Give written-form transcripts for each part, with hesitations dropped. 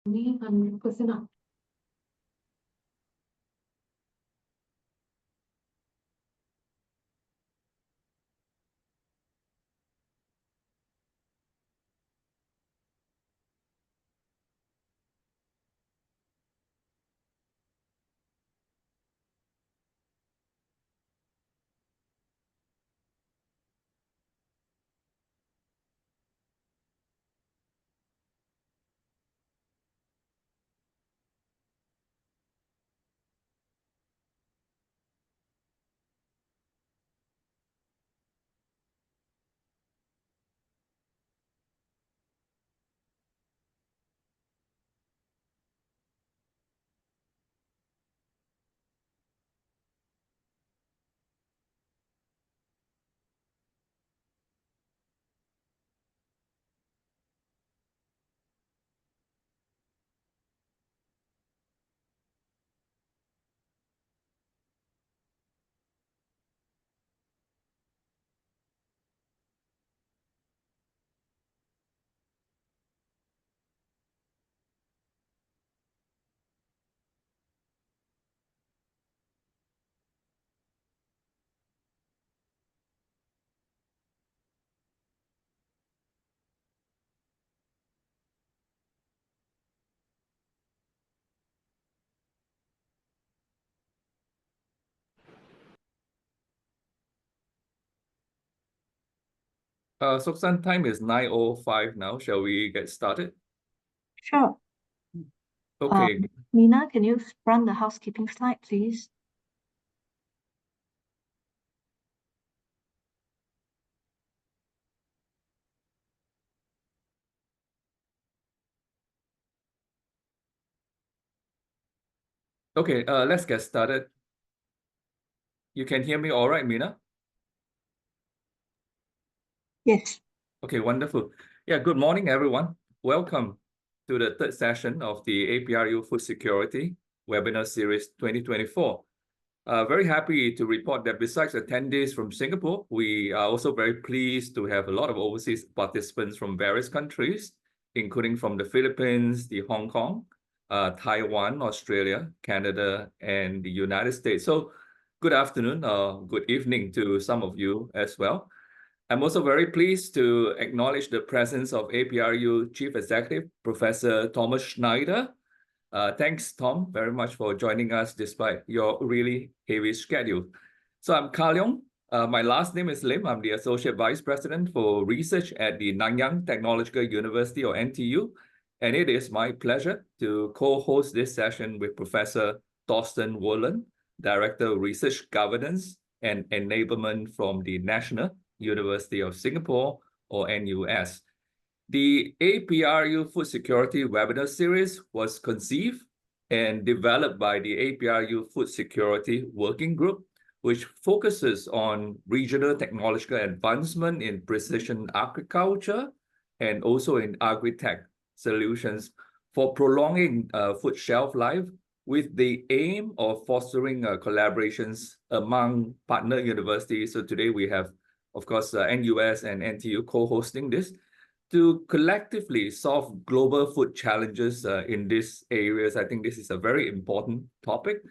Ini 100% up. Thorsten, time is 9:05 now. Shall we get started? Sure. Okay. Nina, can you run the housekeeping slide, please? Okay, let's get started. You can hear me all right, Mina? Yes. Okay, wonderful. Yeah, good morning, everyone. Welcome to the third session of the APRU Food Security Webinar Series 2024. Very happy to report that besides attendees from Singapore, we are also very pleased to have a lot of overseas participants from various countries, including from the Philippines, the Hong Kong, Taiwan, Australia, Canada, and the United States. So good afternoon, good evening to some of you as well. I'm also very pleased to acknowledge the presence of APRU Chief Executive, Professor Thomas Schneider. Thanks, Tom, very much for joining us despite your really heavy schedule. So I'm Leong. My last name is Lim. I'm the Associate Vice President for Research at the Nanyang Technological University, or NTU. And it is my pleasure to co-host this session with Professor Thorsten Wohland, Director of Research Governance and Enablement from the National University of Singapore, or NUS. The APRU Food Security Webinar Series was conceived and developed by the APRU Food Security Working Group, which focuses on regional technological advancement in precision agriculture and also in agri-tech solutions for prolonging food shelf life, with the aim of fostering collaborations among partner universities. So today we have, of course, NUS and NTU co-hosting this to collectively solve global food challenges in these areas. I think this is a very important topic.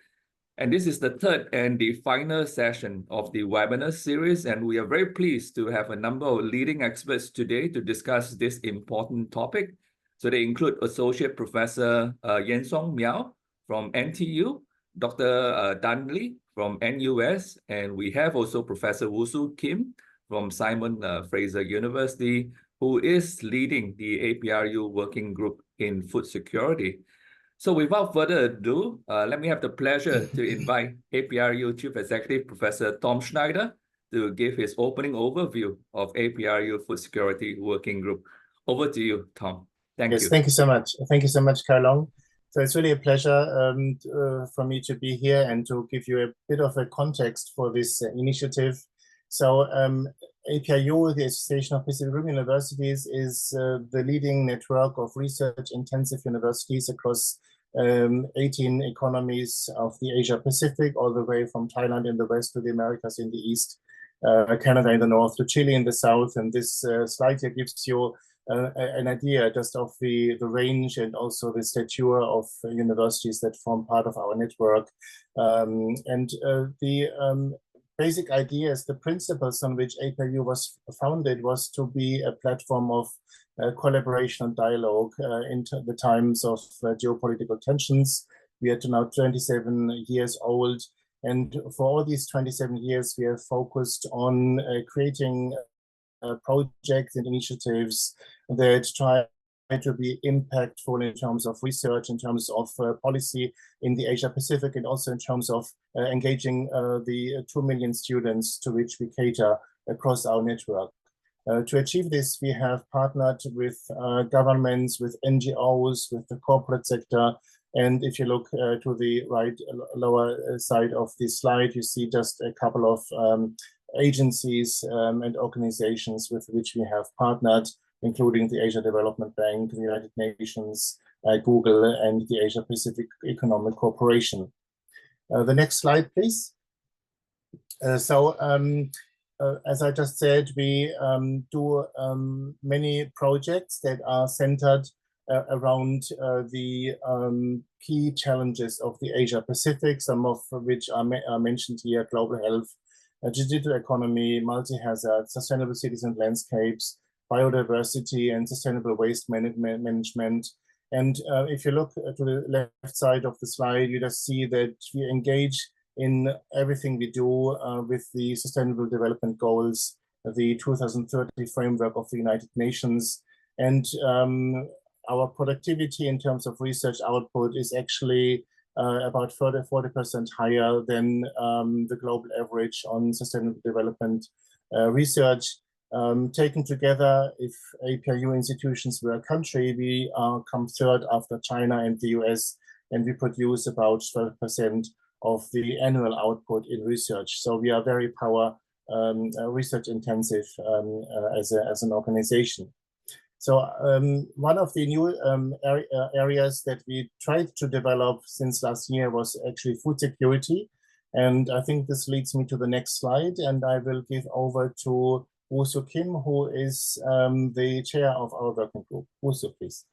And this is the third and the final session of the webinar series. And we are very pleased to have a number of leading experts today to discuss this important topic. So they include Associate Professor Yansong Miao from NTU, Dr. Dunley from NUS, and we have also Professor Woo-Soo Kim from Simon Fraser University, who is leading the APRU working group in food security. So without further ado, let me have the pleasure to invite APRU Chief Executive Professor Tom Schneider to give his opening overview of APRU Food Security Working Group. Over to you, Tom. Thank you. Thank you so much. Thank you so much, Long. So it's really a pleasure for me to be here and to give you a bit of a context for this initiative. So APRU, the Association of Pacific Rim Universities, is the leading network of research-intensive universities across 18 economies of the Asia-Pacific, all the way from Thailand in the west to the Americas in the east, Canada in the north to Chile in the south. And this slide here gives you an idea just of the range and also the stature of universities that form part of our network. The basic ideas, the principles on which APRU was founded was to be a platform of collaboration and dialogue in the times of geopolitical tensions. We are now 27 years old, and for all these 27 years, we have focused on creating projects and initiatives that try to be impactful in terms of research, in terms of policy in the Asia Pacific, and also in terms of engaging the 2 million students to which we cater across our network. To achieve this, we have partnered with governments, with NGOs, with the corporate sector. And if you look to the right lower side of this slide, you see just a couple of agencies and organizations with which we have partnered, including the Asia Development Bank, the United Nations, Google, and the Asia Pacific Economic Cooperation. The next slide, please. As I just said, we do many projects that are centered around the key challenges of the Asia Pacific, some of which are mentioned here: global health, digital economy, multi-hazard, sustainable cities and landscapes, biodiversity, and sustainable waste management. And if you look to the left side of the slide, you just see that we engage in everything we do with the Sustainable Development Goals, the 2030 framework of the United Nations. And our productivity in terms of research output is actually about 40% higher than the global average on sustainable development research. Taken together, if APRU institutions were a country, we come third after China and the US, and we produce about 12% of the annual output in research. So we are very research intensive as an organization. So one of the new areas that we tried to develop since last year was actually food security. And I think this leads me to the next slide, and I will give over to Woo-Soo Kim, who is the chair of our working group. Woo-Soo, please.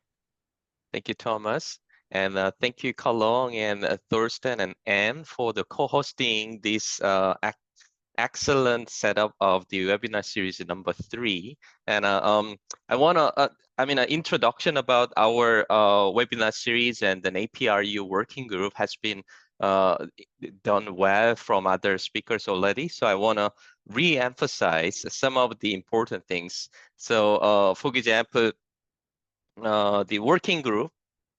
Thank you, Thomas. And thank you, Leong and Thorsten and Anne for the co-hosting this excellent setup of the webinar series number 3. And I want to, an introduction about our webinar series and an APRU working group has been done well from other speakers already. So I want to re-emphasize some of the important things. So for example, the working group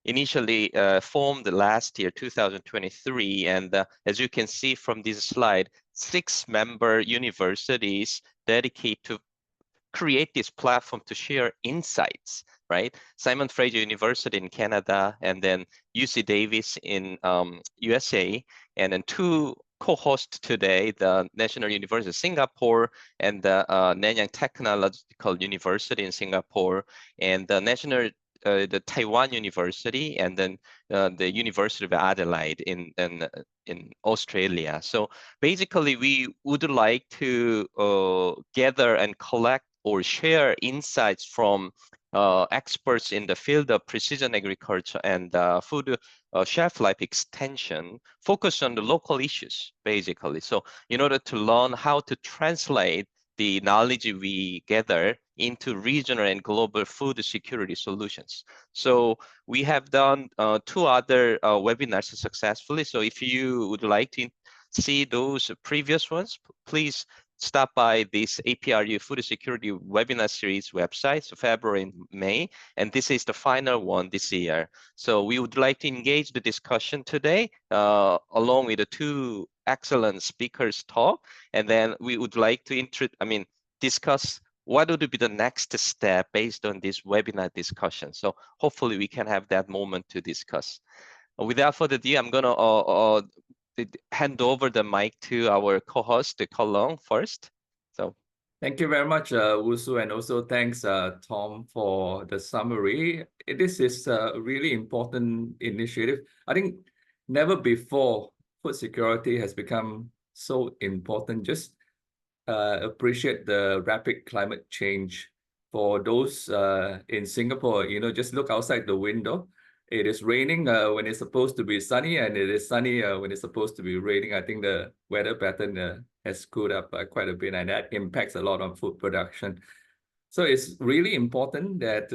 initially formed last year, 2023. And as you can see from this slide, 6 member universities dedicate to create this platform to share insights, right? Simon Fraser University in Canada, and then UC Davis in USA, and then 2 co-hosts today, the National University of Singapore and the Nanyang Technological University in Singapore, and the the Taiwan University, and then the University of Adelaide in Australia. So basically, we would like to gather and collect or share insights from experts in the field of precision agriculture and food shelf life extension, focused on the local issues, basically. So in order to learn how to translate the knowledge we gather into regional and global food security solutions. So we have done 2 other webinars successfully. So if you would like to see those previous ones, please stop by this APRU Food Security webinar series website, so February and May, and this is the final one this year. So we would like to engage the discussion today along with the 2 excellent speakers talk, and then we would like to discuss what would be the next step based on this webinar discussion. So hopefully we can have that moment to discuss. Without further ado, I'm going to hand over the mic to our co-host, Leong, first. So thank you very much, Woo-Soo, and also thanks, Tom, for the summary. This is a really important initiative. I think never before food security has become so important. Just appreciate the rapid climate change for those in Singapore, just look outside the window. It is raining when it's supposed to be sunny, and it is sunny when it's supposed to be raining. I think the weather pattern has cooled up quite a bit, and that impacts a lot on food production. So it's really important that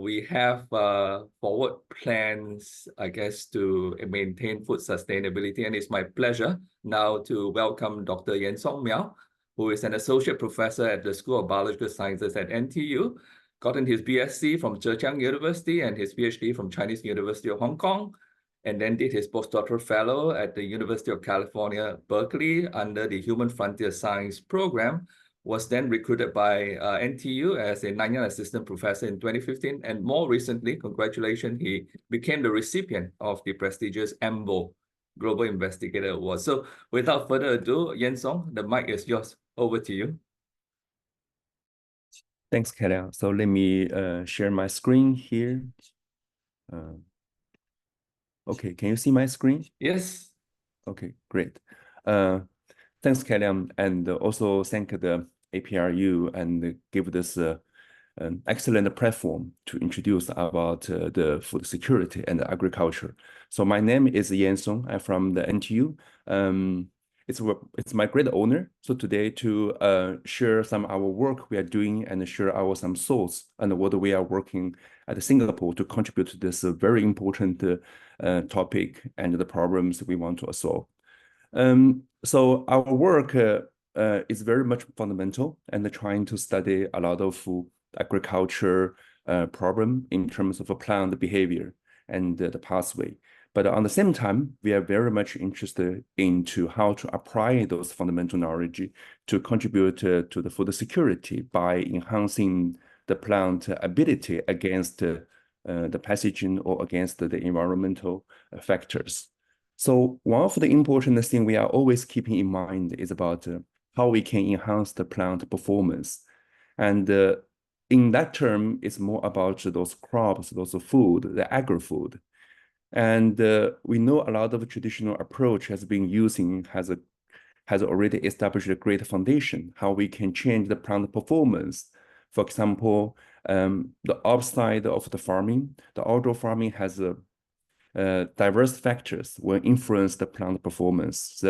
we have forward plans, I guess, to maintain food sustainability. And it's my pleasure now to welcome Dr. Yansong Miao, who is an associate professor at the School of Biological Sciences at NTU, gotten his BSc from Zhejiang University and his PhD from Chinese University of Hong Kong, and then did his postdoctoral fellow at the University of California, Berkeley, under the Human Frontier Science program, was then recruited by NTU as a Nanyang assistant professor in 2015. And more recently, congratulations, he became the recipient of the prestigious AMBO Global Investigator Award. So without further ado, Yansong, the mic is yours. Over to you. Thanks, Keliang. So let me share my screen here. Okay, can you see my screen? Yes. Okay, great. Thanks, Keliang, and also thank the APRU and give this an excellent platform to introduce about the food security and agriculture. So my name is Yansong. I'm from the NTU. It's my great honor so today to share some of our work we are doing and share some thoughts and what we are working at Singapore to contribute to this very important topic and the problems we want to solve. So our work is very much fundamental and trying to study a lot of agriculture problem in terms of plant behavior and the pathway. But on the same time, we are very much interested into how to apply those fundamental knowledge to contribute to the food security by enhancing the plant ability against the pathogen or against the environmental factors. So one of the important things we are always keeping in mind is about how we can enhance the plant performance. And in that term, it's more about those crops, those food, the agri-food. And we know a lot of traditional approach has been using, has already established a great foundation, how we can change the plant performance. For example, the outside of the farming, the outdoor farming has diverse factors will influence the plant performance.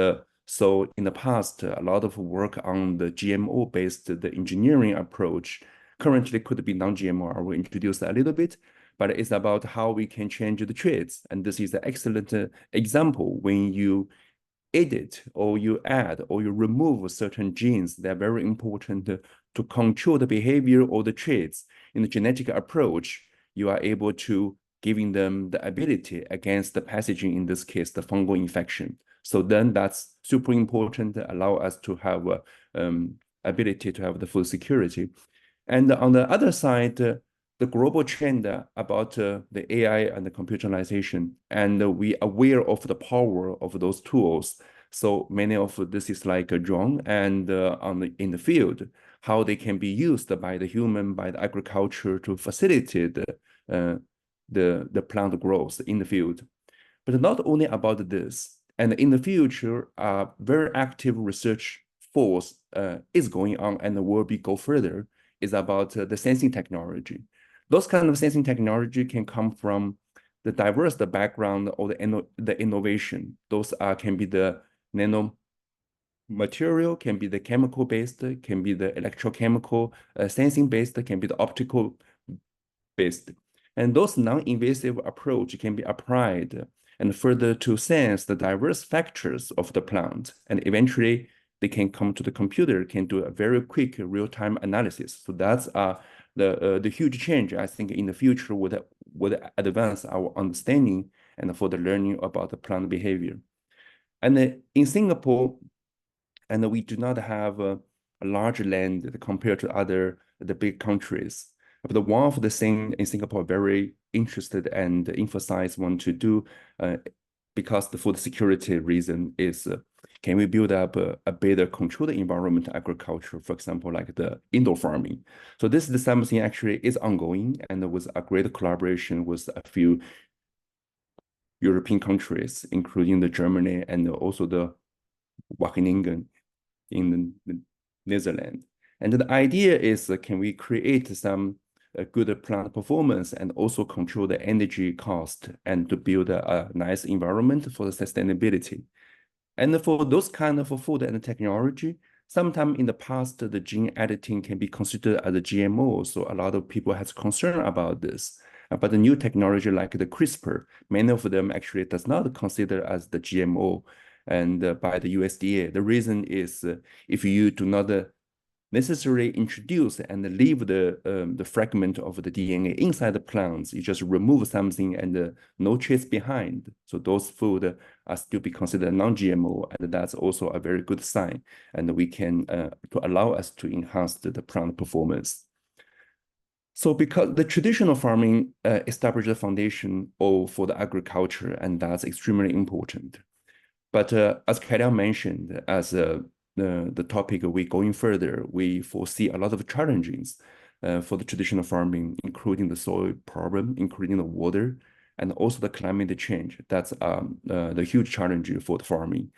So in the past, a lot of work on the GMO-based the engineering approach currently could be non-GMO. I will introduce a little bit, but it's about how we can change the traits. And this is an excellent example when you edit or you add or you remove certain genes that are very important to control the behavior or the traits. In the genetic approach, you are able to giving them the ability against the pathogen, in this case, the fungal infection. So then that's super important, allow us to have ability to have the food security. And on the other side, the global trend about the AI and the computerization, and we are aware of the power of those tools. So many of this is like a drone and in the field, how they can be used by the human, by the agriculture to facilitate the plant growth in the field. But not only about this, and in the future, very active research force is going on and will go further, is about the sensing technology. Those kind of sensing technology can come from the diverse background or the innovation. Those can be the nano material, can be the chemical based, can be the electrochemical sensing based, can be the optical based. And those non-invasive approach can be applied and further to sense the diverse factors of the plant. And eventually they can come to the computer, can do a very quick real-time analysis. So that's the huge change, I think, in the future would advance our understanding and for the learning about the plant behavior. And in Singapore, and we do not have a large land compared to the big countries. But one of the things in Singapore very interested and emphasize want to do because the food security reason is can we build up a better controlled environment agriculture, for example, like the indoor farming. So this is something actually is ongoing and with a great collaboration with a few European countries, including the Germany and also the Wageningen in the Netherlands. And the idea is, can we create some good plant performance and also control the energy cost and to build a nice environment for the sustainability. And for those kind of food and technology, sometime in the past, the gene editing can be considered as a GMO. So a lot of people has concern about this. But the new technology like the CRISPR, many of them actually does not consider as the GMO and by the USDA. The reason is if you do not necessarily introduce and leave the fragment of the DNA inside the plants, you just remove something and no trace behind. So those food are still be considered non-GMO, and that's also a very good sign. And we can to allow us to enhance the plant performance. So because the traditional farming established the foundation for the agriculture, and that's extremely important. But as Kyle mentioned, as the topic we're going further, we foresee a lot of challenges for the traditional farming, including the soil problem, including the water, and also the climate change. That's the huge challenge for the farming.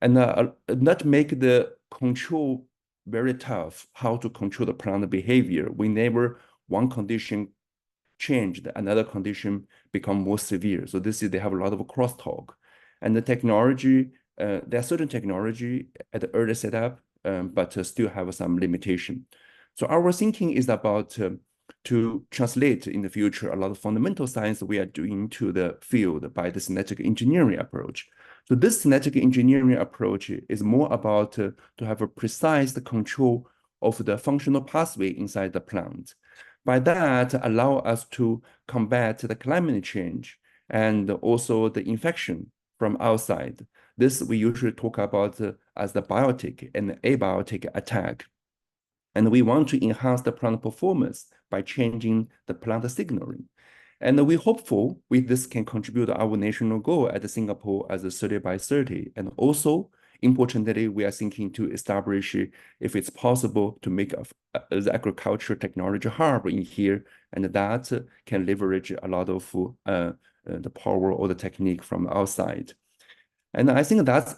And that make the control very tough, how to control the plant behavior. Whenever one condition changed, another condition become more severe. So this is, they have a lot of crosstalk. And the technology, there are certain technology at the early setup, but still have some limitation. So our thinking is about to translate in the future a lot of fundamental science we are doing to the field by the genetic engineering approach. So this genetic engineering approach is more about to have a precise control of the functional pathway inside the plant. By that, allow us to combat the climate change and also the infection from outside. This we usually talk about as the biotic and abiotic attack. And we want to enhance the plant performance by changing the plant signaling. And we hopeful with this can contribute to our national goal at Singapore as a 30 by 30. And also, importantly, we are thinking to establish, if it's possible, to make the agriculture technology hub in here, and that can leverage a lot of the power or the technique from outside. And I think that's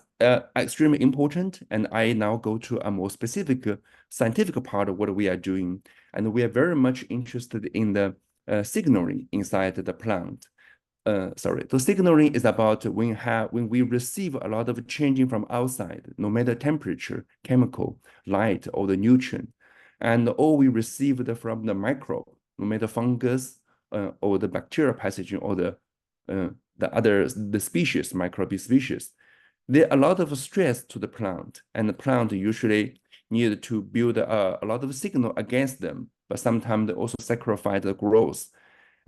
extremely important. And I now go to a more specific scientific part of what we are doing. And we are very much interested in the signaling inside the plant. The signaling is about when we receive a lot of changing from outside, no matter temperature, chemical, light, or the nutrient, and all we received from the microbe, no matter fungus or the bacterial pathogen or the species, microbe species. There are a lot of stress to the plant, and the plant usually need to build a lot of signal against them, but sometimes they also sacrifice the growth.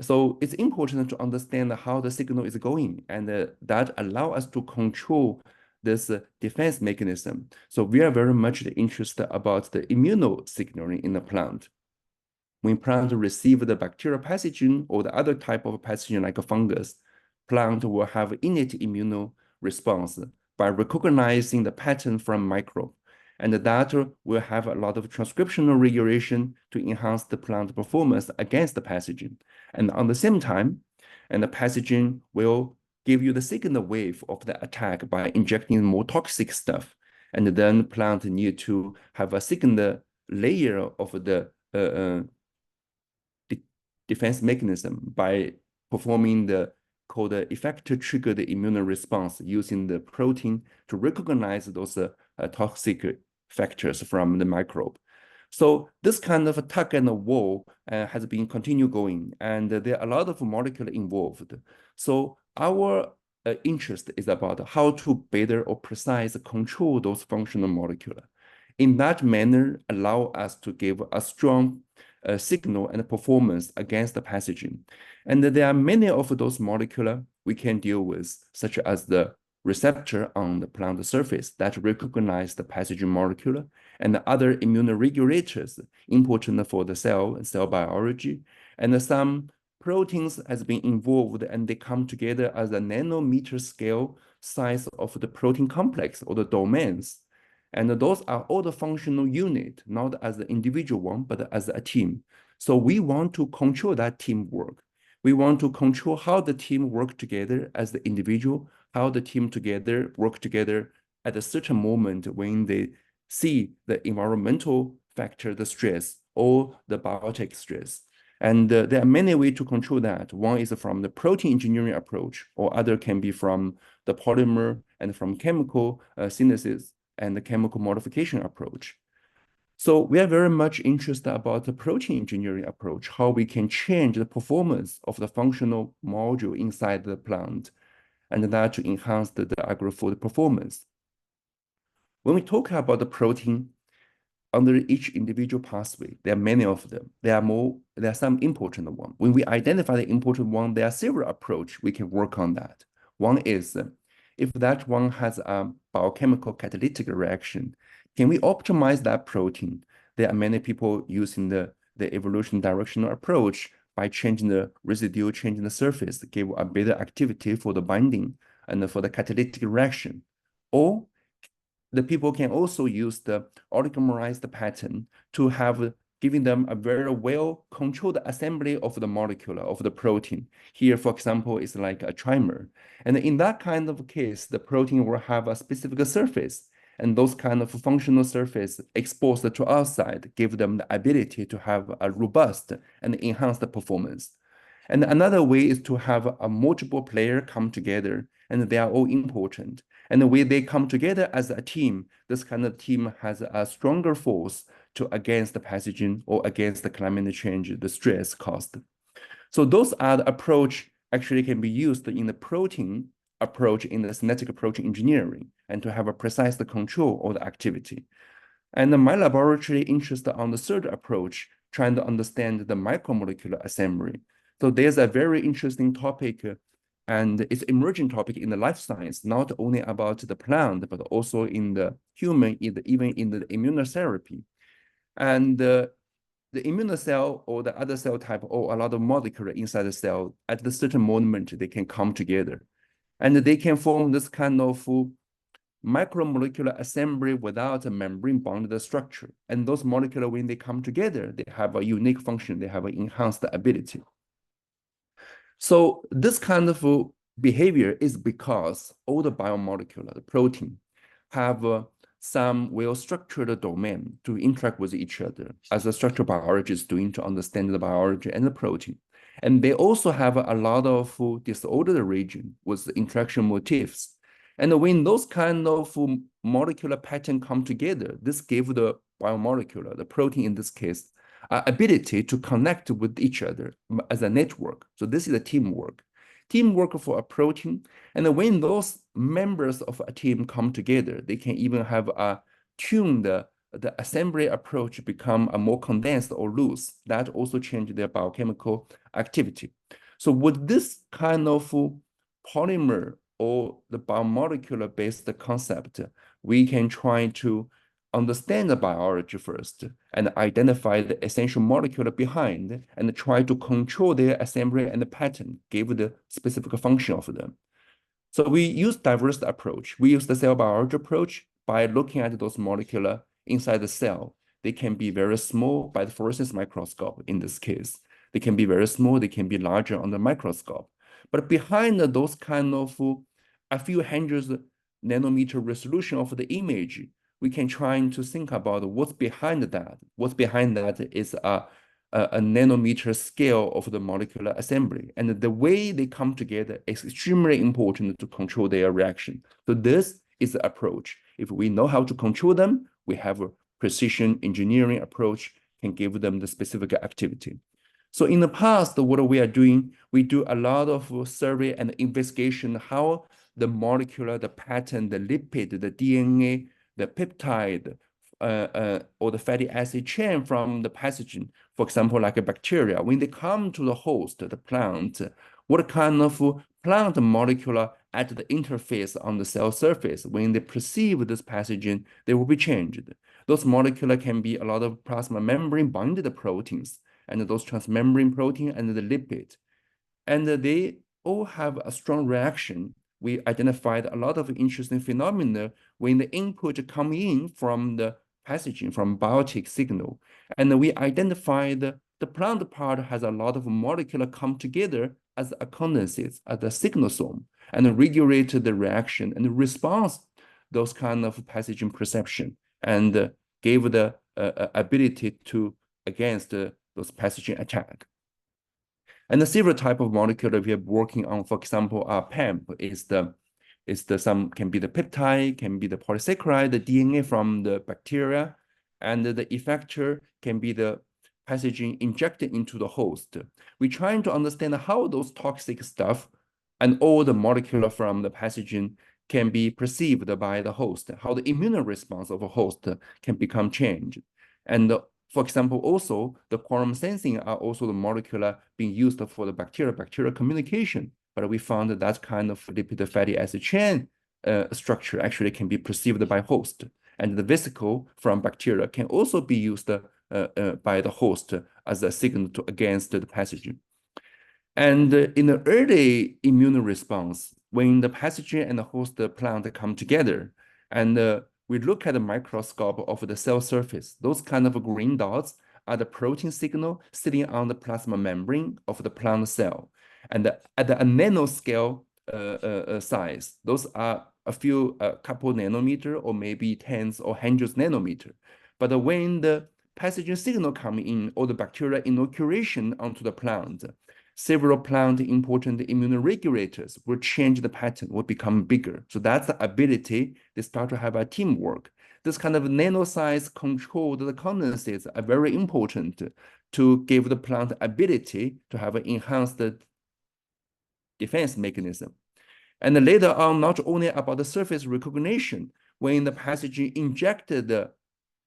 So it's important to understand how the signal is going, and that allow us to control this defense mechanism. So we are very much interested about the immunosignaling in the plant. When plant receive the bacterial pathogen or the other type of pathogen like a fungus, plant will have innate immune response by recognizing the pattern from microbe. And that will have a lot of transcriptional regulation to enhance the plant performance against the pathogen. And on the same time, and the pathogen will give you the second wave of the attack by injecting more toxic stuff. And then plant need to have a second layer of the defense mechanism by performing the called effector triggered immune response using the protein to recognize those toxic factors from the microbe. So this kind of tug and war has been continue going, and there are a lot of molecules involved. So our interest is about how to better or precise control those functional molecules. In that manner, allow us to give a strong signal and performance against the pathogen. And there are many of those molecules we can deal with, such as the receptor on the plant surface that recognize the pathogen molecule, and the other immunoregulators important for the cell biology. And some proteins has been involved, and they come together as a nanometer scale size of the protein complex or the domains. And those are all the functional unit, not as an individual one, but as a team. So we want to control that teamwork. We want to control how the team work together as the individual, how the team together work together at a certain moment when they see the environmental factor, the stress, or the biotic stress. And there are many ways to control that. One is from the protein engineering approach, or other can be from the polymer and from chemical synthesis and the chemical modification approach. So we are very much interested about the protein engineering approach, how we can change the performance of the functional module inside the plant, and that to enhance the agri-food performance. When we talk about the protein, under each individual pathway, there are many of them. There are some important ones. When we identify the important one, there are several approaches we can work on that. One is, if that one has a biochemical catalytic reaction, can we optimize that protein? There are many people using the evolution directional approach by changing the residue, changing the surface, give a better activity for the binding and for the catalytic reaction. Or the people can also use the oligomerized pattern to have giving them a very well-controlled assembly of the molecule of the protein. Here, for example, is like a trimer. And in that kind of case, the protein will have a specific surface, and those kind of functional surface exposed to outside give them the ability to have a robust and enhanced performance. And another way is to have a multiple player come together, and they are all important. And the way they come together as a team, this kind of team has a stronger force to against the pathogen or against the climate change, the stress caused. So those are the approach actually can be used in the protein approach in the synthetic protein engineering and to have a precise control of the activity. And my laboratory interested on the third approach, trying to understand the micromolecular assembly. So there's a very interesting topic and it's emerging topic in the life science, not only about the plant, but also in the human, even in the immunotherapy. And the immunocell or the other cell type or a lot of molecule inside the cell, at a certain moment, they can come together. And they can form this kind of micromolecular assembly without a membrane-bonded structure. And those molecules, when they come together, they have a unique function, they have an enhanced ability. So this kind of behavior is because all the biomolecular, the protein, have some well-structured domain to interact with each other, as a structural biologist doing to understand the biology and the protein. And they also have a lot of disordered region with interaction motifs. And when those kind of molecular patterns come together, this gives the biomolecular, the protein in this case, ability to connect with each other as a network. So this is a teamwork. Teamwork for a protein. And when those members of a team come together, they can even have a tuned the assembly approach become a more condensed or loose. That also change their biochemical activity. So with this kind of polymer or the biomolecular based concept, we can try to understand the biology first and identify the essential molecule behind and try to control their assembly and the pattern, give the specific function of them. So we use diverse approach. We use the cell biology approach by looking at those molecules inside the cell. They can be very small by the fluorescence microscope in this case. They can be very small, they can be larger on the microscope. But behind those kind of a few hundreds nanometer resolution of the image, we can try to think about what's behind that. What's behind that is a nanometer scale of the molecular assembly. And the way they come together is extremely important to control their reaction. So this is the approach. If we know how to control them, we have a precision engineering approach can give them the specific activity. So in the past, what we are doing, we do a lot of survey and investigation how the molecular, the pattern, the lipid, the DNA, the peptide, or the fatty acid chain from the pathogen, for example, like a bacteria, when they come to the host, the plant, what kind of plant molecule at the interface on the cell surface, when they perceive this pathogen, they will be changed. Those molecules can be a lot of plasma membrane binded proteins, and those transmembrane protein and the lipid. And they all have a strong reaction. We identified a lot of interesting phenomena when the input come in from the pathogen, from biotic signal. And we identified the plant part has a lot of molecules come together as a condensates, as a signalosome, and regulate the reaction and response, those kind of pathogen perception. And gave the ability to against those pathogen attack. And the several type of molecule we are working on, for example, our PAMP is some can be the peptide, can be the polysaccharide, the DNA from the bacteria, and the effector can be the pathogen injected into the host. We're trying to understand how those toxic stuff and all the molecule from the pathogen can be perceived by the host, how the immune response of a host can become changed. And for example, also the quorum sensing are also the molecular being used for the bacterial communication. But we found that kind of lipid fatty acid chain structure actually can be perceived by host. And the vesicle from bacteria can also be used by the host as a signal against the pathogen. And in the early immune response, when the pathogen and the host plant come together, and we look at the microscope of the cell surface, those kind of green dots are the protein signal sitting on the plasma membrane of the plant cell. And at the nanoscale size, those are a couple nanometer or maybe tens or hundreds nanometer. But when the pathogen signal come in or the bacterial inoculation onto the plant, several plant important immunoregulators will change the pattern, will become bigger. So that's the ability they start to have a teamwork. This kind of nano-size controlled condensates are very important to give the plant ability to have an enhanced defense mechanism. And later on, not only about the surface recognition, when the pathogen injected the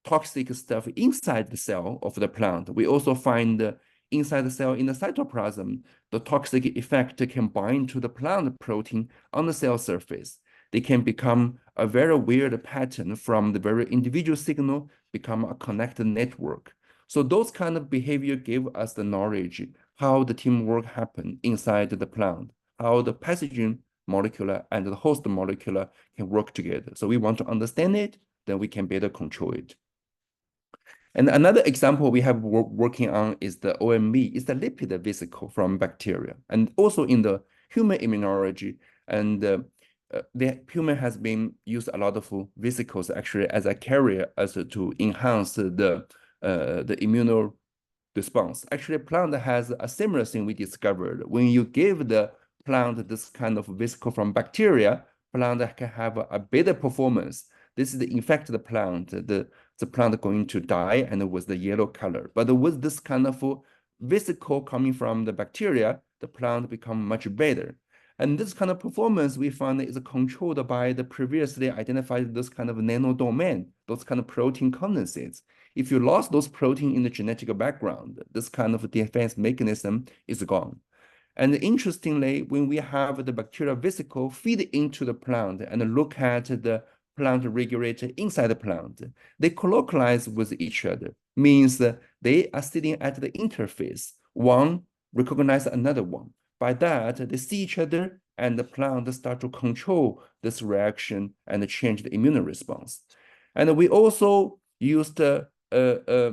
toxic stuff inside the cell of the plant, we also find inside the cell in the cytoplasm, the toxic effect can bind to the plant protein on the cell surface. They can become a very weird pattern from the very individual signal, become a connected network. So those kind of behavior give us the knowledge how the teamwork happen inside the plant, how the pathogen molecular and the host molecular can work together. So we want to understand it, then we can better control it. And another example we have working on is the OMV, is the lipid vesicle from bacteria. And also in the human immunology, and the human has been used a lot of vesicles actually as a carrier as to enhance the immune response. Actually, plant has a similar thing we discovered. When you give the plant this kind of vesicle from bacteria, plant can have a better performance. This is the infected plant, the plant going to die and with the yellow color. But with this kind of vesicle coming from the bacteria, the plant become much better. And this kind of performance we found is controlled by the previously identified this kind of nano domain, those kind of protein condensates. If you lost those protein in the genetic background, this kind of defense mechanism is gone. And interestingly, when we have the bacterial vesicle feed into the plant and look at the plant regulator inside the plant, they colocalize with each other, means they are sitting at the interface. One recognize another one. By that, they see each other and the plant start to control this reaction and change the immune response. And we also used a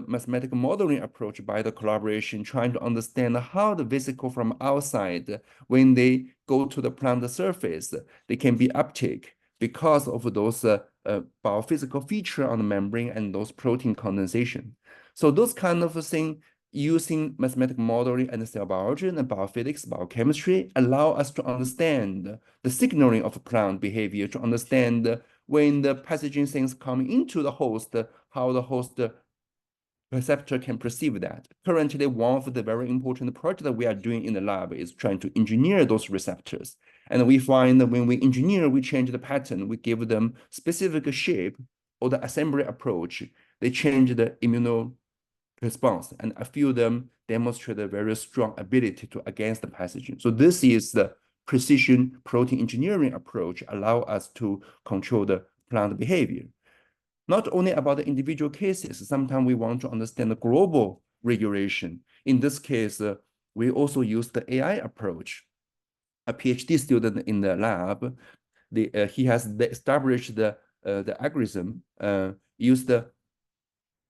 mathematical modeling approach by the collaboration, trying to understand how the vesicle from outside, when they go to the plant surface, they can be uptake because of those biophysical feature on the membrane and those protein condensation. So those kind of things using mathematical modeling and cell biology and biophysics, biochemistry allow us to understand the signaling of plant behavior, to understand when the pathogen things come into the host, how the host receptor can perceive that. Currently, one of the very important projects that we are doing in the lab is trying to engineer those receptors. And we find that when we engineer, we change the pattern, we give them specific shape or the assembly approach, they change the immune response. And a few of them demonstrate a very strong ability to against the pathogen. So this is the precision protein engineering approach allow us to control the plant behavior. Not only about the individual cases, sometimes we want to understand the global regulation. In this case, we also use the AI approach. A PhD student in the lab, he has established the algorithm, used the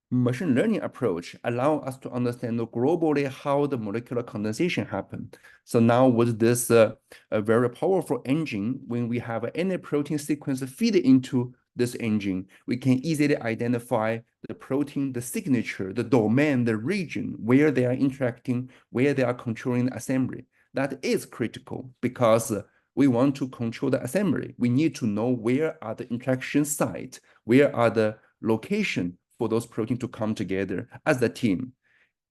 machine learning approach, allow us to understand globally how the molecular condensation happens. So now with this a very powerful engine, when we have any protein sequence feed into this engine, we can easily identify the protein, the signature, the domain, the region, where they are interacting, where they are controlling the assembly. That is critical because we want to control the assembly. We need to know where are the interaction sites, where are the location for those proteins to come together as a team.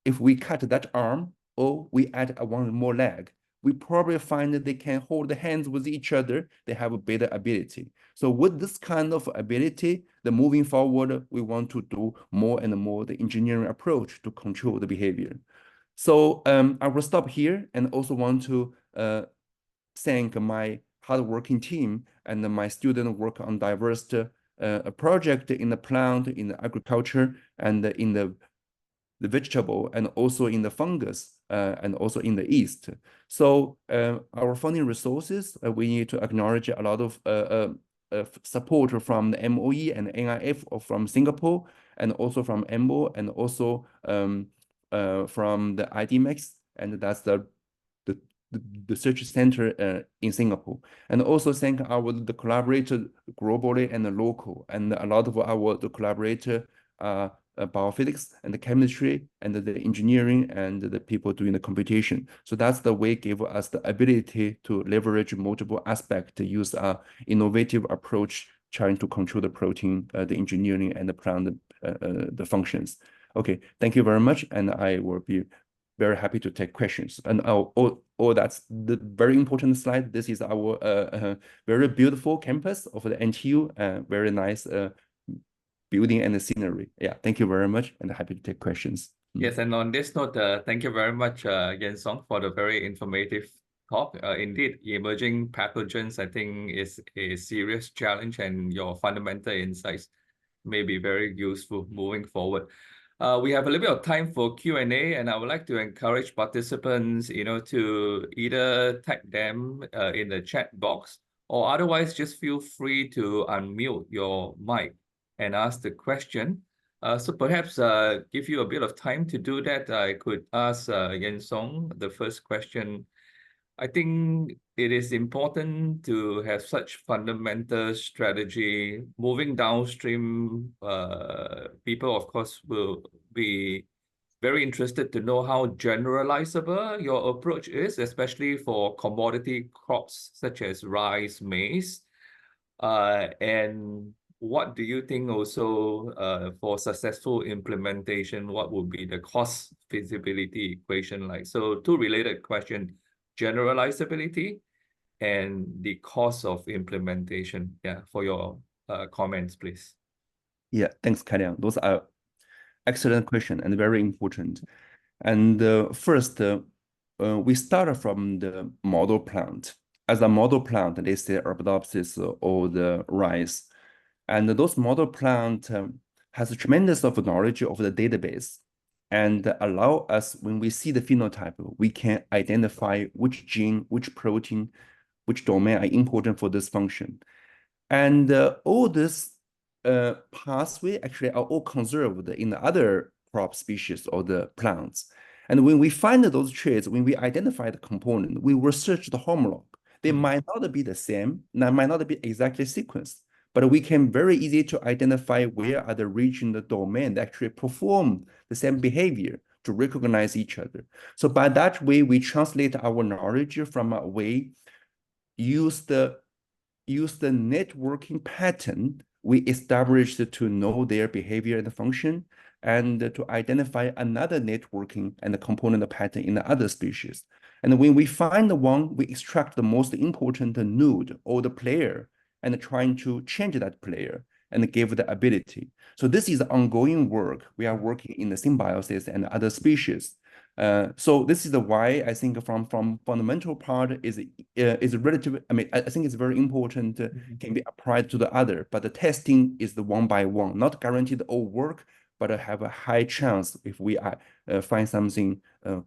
If we cut that arm or we add one more leg, we probably find that they can hold hands with each other. They have a better ability. So with this kind of ability, the moving forward, we want to do more and more the engineering approach to control the behavior. So I will stop here and also want to thank my hardworking team and my student work on diverse project in the plant, in the agriculture, and in the vegetable, and also in the fungus, and also in the yeast. So our funding resources, we need to acknowledge a lot of support from the MOE and NIF from Singapore, and also from EMBO, and also from the IDMEX, and that's the research center in Singapore. And also thank the collaborator globally and local, and a lot of the collaborator biophysics and the chemistry and the engineering and the people doing the computation. So that's the way give us the ability to leverage multiple aspects, to use an innovative approach trying to control the protein, the engineering, and the plant the functions. Okay, thank you very much, and I will be very happy to take questions. And that's the very important slide. This is our very beautiful campus of the NTU, very nice building and the scenery. Yeah, thank you very much, and happy to take questions. Yes, and on this note, thank you very much, Yansong, for the very informative talk. Indeed, emerging pathogens, I think, is a serious challenge, and your fundamental insights may be very useful moving forward. We have a little bit of time for Q&A, and I would like to encourage participants, to either type them in the chat box, or otherwise just feel free to unmute your mic and ask the question. So perhaps give you a bit of time to do that. I could ask Yansong the first question. I think it is important to have such fundamental strategy. Moving downstream, people, of course, will be very interested to know how generalizable your approach is, especially for commodity crops such as rice, maize. And what do you think also for successful implementation, what would be the cost feasibility equation like? So two related questions, generalizability and the cost of implementation. Yeah, for your comments, please. Yeah, thanks, Kaliang. Those are excellent questions and very important. And first, we start from the model plant. As a model plant, they say Arabidopsis or the rice. And those model plant has a tremendous of knowledge of the database, and allow us, when we see the phenotype, we can identify which gene, which protein, which domain are important for this function. And all this pathway actually are all conserved in the other crop species or the plants. And when we find those traits, when we identify the component, we research the homologue. They might not be the same, might not be exactly sequenced, but we can very easy to identify where are the region, the domain that actually perform the same behavior to recognize each other. So by that way, we translate our knowledge from a way, use the networking pattern we established to know their behavior and function, and to identify another networking and the component pattern in the other species. And when we find the one, we extract the most important node or the player, and trying to change that player and give the ability. So this is ongoing work. We are working in the symbiosis and other species. So this is why I think from fundamental part is relative. I mean, I think it's very important, can be applied to the other, but the testing is the one by one, not guaranteed all work, but have a high chance if we find something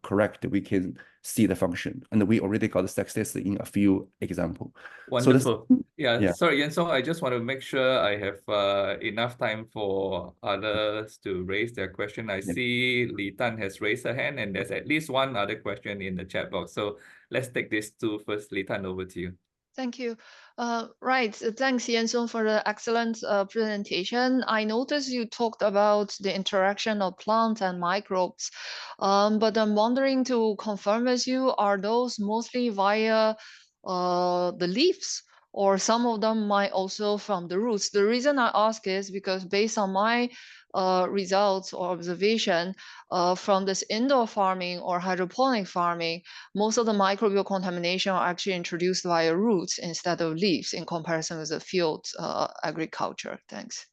correct, we can see the function. And we already got success in a few examples. Wonderful. So yeah, sorry, Yansong, I just want to make sure I have enough time for others to raise their question. I see Li Tan has raised her hand, and there's at least one other question in the chat box. So let's take this two first. Li Tan, over to you. Thank you. Right. Thanks, Yansong, for the excellent presentation. I noticed you talked about the interaction of plants and microbes, but I'm wondering to confirm with you, are those mostly via the leaves, or some of them might also from the roots? The reason I ask is because based on my results or observation from this indoor farming or hydroponic farming, most of the microbial contamination are actually introduced via roots instead of leaves in comparison with the field agriculture. Thanks.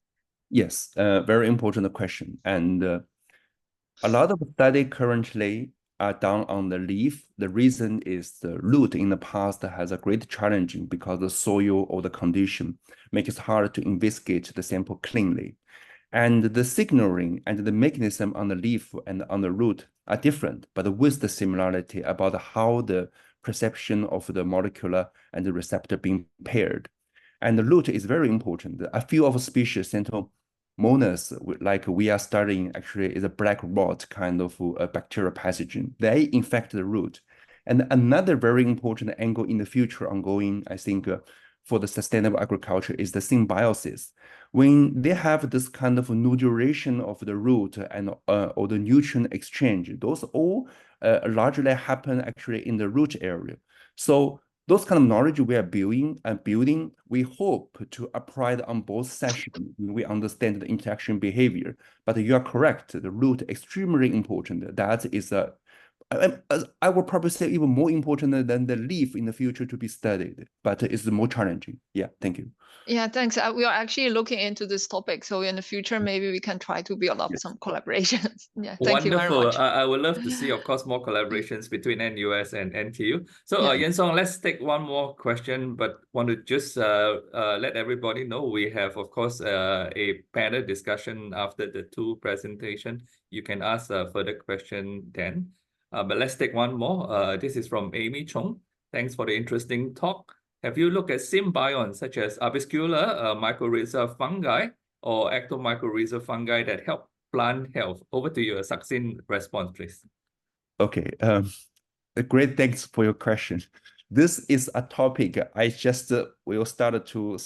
Yes, very important question. And a lot of study currently are done on the leaf. The reason is the root in the past has a great challenge because the soil or the condition makes it hard to investigate the sample cleanly. And the signaling and the mechanism on the leaf and on the root are different, but with the similarity about how the perception of the molecular and the receptor being paired. And the root is very important. A few of species, Centromonas, like we are studying, actually is a black rot kind of a bacterial pathogen. They infect the root. And another very important angle in the future ongoing, I think, for the sustainable agriculture is the symbiosis. When they have this kind of nodulation of the root and or the nutrient exchange, those all largely happen actually in the root area. So those kind of knowledge we are building, we hope to apply it on both sessions. We understand the interaction behavior, but you are correct. The root extremely important. That is I would probably say even more important than the leaf in the future to be studied, but it's more challenging. Yeah, thank you. Yeah, thanks. We are actually looking into this topic. So in the future, maybe we can try to build up some collaborations. Yeah, thank you very Wonderful. much. I would love to see, of course, more collaborations between NUS and NTU. So, Yeah. Yansong, let's take one more question, but want to just let everybody know we have, of course, a panel discussion after the two presentation. You can ask a further question then. But let's take one more. This is from Amy Chong. Thanks for the interesting talk. Have you looked at symbiont such as avascular mycorrhiza fungi or ectomycorrhiza fungi that help plant health? Over to you, a succinct response, please. Okay, great, thanks for your question. This is a topic I just will start to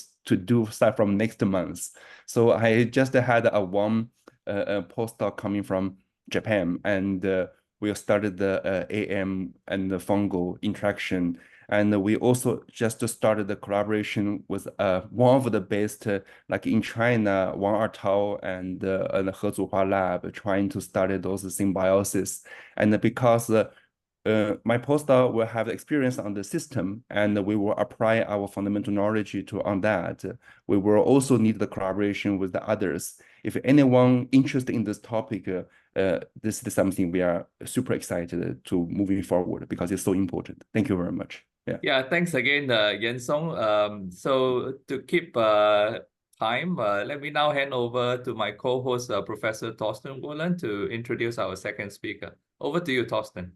start from next month. So I just had a postdoc coming from Japan, and we started the AM and the fungal interaction. And we also just started the collaboration with one of the best, like in China, Wang Ertao and the He Zuhua lab, trying to study those symbiosis. And because my postdoc will have experience on the system, and we will apply our fundamental knowledge on that. We will also need the collaboration with the others. If anyone interested in this topic, this is something we are super excited to moving forward because it's so important. Thank you very much. Yeah, thanks again, Yansong. So to keep time, let me now hand over to my co-host, Professor Thorsten Wohland, to introduce our second speaker. Over to you, Thorsten.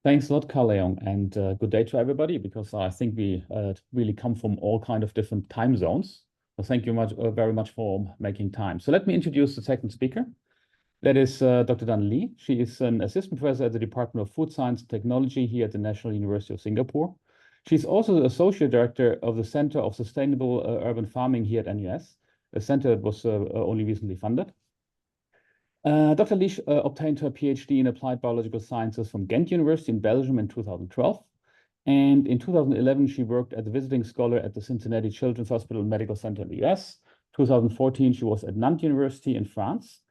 Thanks a lot, Leong, and good day to everybody, because I think we really come from all kind of different time zones. So thank you very much for making time. So let me introduce the second speaker. That is Dr. Dan Lee. She is an assistant professor at the Department of Food Science and Technology here at the National University of Singapore. She's also the associate director of the Center of Sustainable Urban Farming here at NUS, a center that was only recently funded. Dr. Lee obtained her PhD in Applied Biological Sciences from Ghent University in Belgium in 2012. And in 2011, she worked as a visiting scholar at the Cincinnati Children's Hospital Medical Center in the US. 2014, she was at Nantes University in France.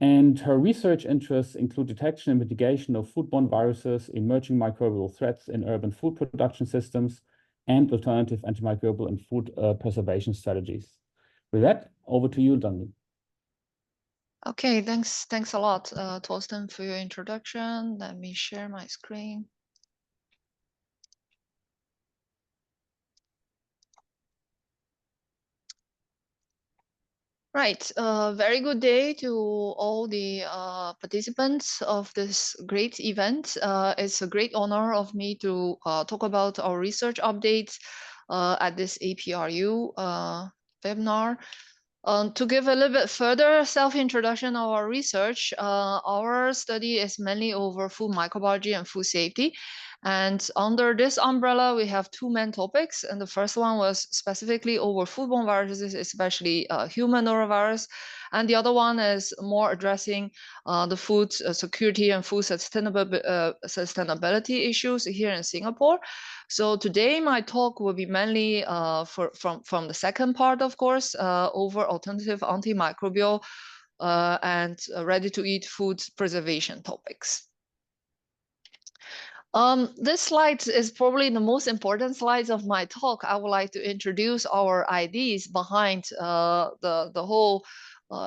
And her research interests include detection and mitigation of foodborne viruses, emerging microbial threats in urban food production systems, and alternative antimicrobial and food preservation strategies. With that, over to you, Dan. Okay, thanks a lot, Thorsten, for your introduction. Let me share my screen. Right, very good day to all the participants of this great event. It's a great honor of me to talk about our research updates at this APRU webinar. To give a little bit further self-introduction of our research, our study is mainly over food microbiology and food safety. And under this umbrella, we have two main topics. And the first one was specifically over foodborne viruses, especially human norovirus. And the other one is more addressing the food security and food sustainability issues here in Singapore. So today my talk will be mainly from the second part, of course, over alternative antimicrobial and ready-to-eat food preservation topics. This slide is probably the most important slides of my talk. I would like to introduce our ideas behind the whole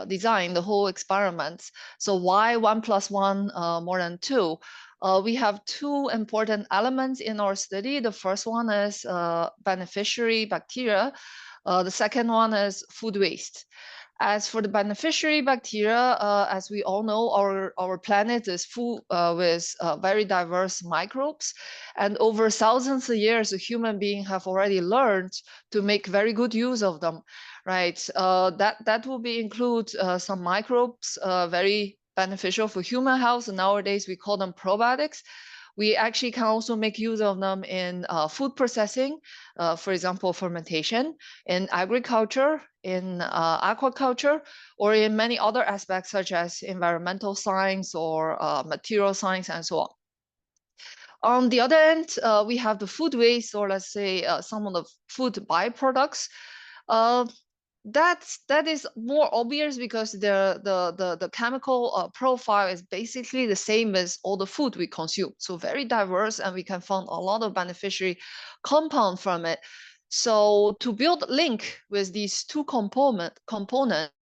design, the whole experiment. So why 1 + 1 more than 2? We have two important elements in our study. The first one is beneficiary bacteria. The second one is food waste. As for the beneficiary bacteria, as we all know, our planet is full with very diverse microbes. And over thousands of years, human beings have already learned to make very good use of them, right? That will include some microbes very beneficial for human health. And nowadays, we call them probiotics. We actually can also make use of them in food processing, for example, fermentation, in agriculture, in aquaculture, or in many other aspects such as environmental science or material science and so on. On the other end, we have the food waste, or let's say some of the food byproducts. That is more obvious because the chemical profile is basically the same as all the food we consume. So very diverse, and we can find a lot of beneficiary compound from it. So to build a link with these two components,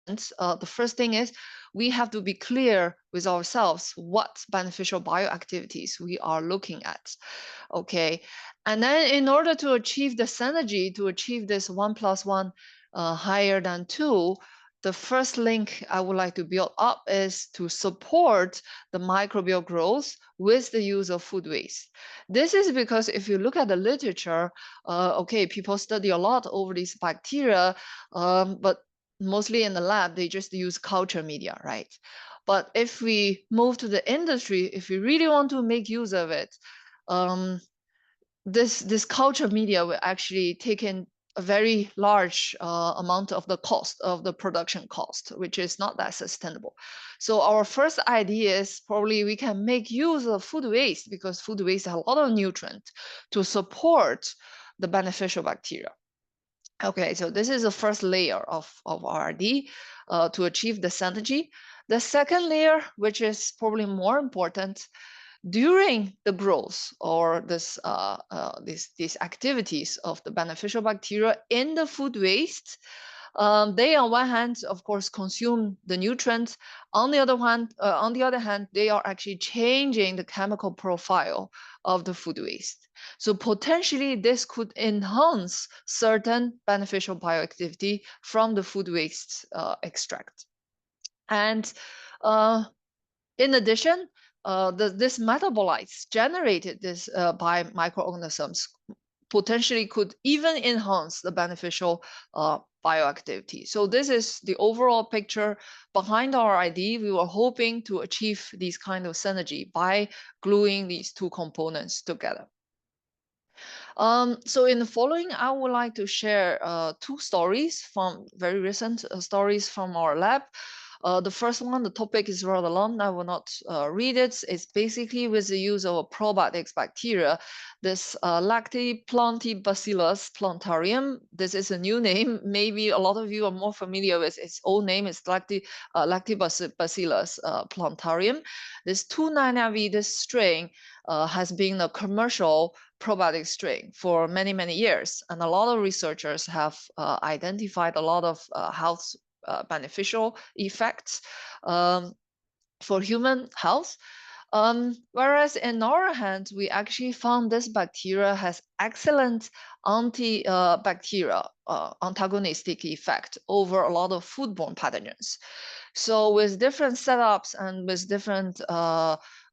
the first thing is we have to be clear with ourselves what beneficial bioactivities we are looking at. Okay, and then in order to achieve the synergy, to achieve this 1 + 1 higher than 2, the first link I would like to build up is to support the microbial growth with the use of food waste. This is because if you look at the literature, okay, people study a lot over these bacteria, but mostly in the lab, they just use culture media, right? But if we move to the industry, if we really want to make use of it, this culture media will actually take in a very large amount of the cost of the production cost, which is not that sustainable. So our first idea is probably we can make use of food waste, because food waste has a lot of nutrients to support the beneficial bacteria. Okay, so this is the first layer of our idea to achieve the synergy. The second layer, which is probably more important, during the growth or these activities of the beneficial bacteria in the food waste, they on one hand, of course, consume the nutrients. On the other hand, they are actually changing the chemical profile of the food waste. So potentially this could enhance certain beneficial bioactivity from the food waste extract. And in addition, this metabolites generated by microorganisms potentially could even enhance the beneficial bioactivity. So this is the overall picture behind our idea. We were hoping to achieve these kind of synergy by gluing these two components together. So in the following, I would like to share two stories from very recent stories from our lab. The first one, the topic is rather long. I will not read it. It's basically with the use of a probiotics bacteria, this Lactobacillus plantarium. This is a new name. Maybe a lot of you are more familiar with its old name. It's Lactobacillus plantarium. This 2,9-V, this strain has been a commercial probiotic strain for many, many years. And a lot of researchers have identified a lot of health beneficial effects for human health. Whereas in our hand, we actually found this bacteria has excellent antagonistic effect over a lot of foodborne pathogens. So with different setups and with different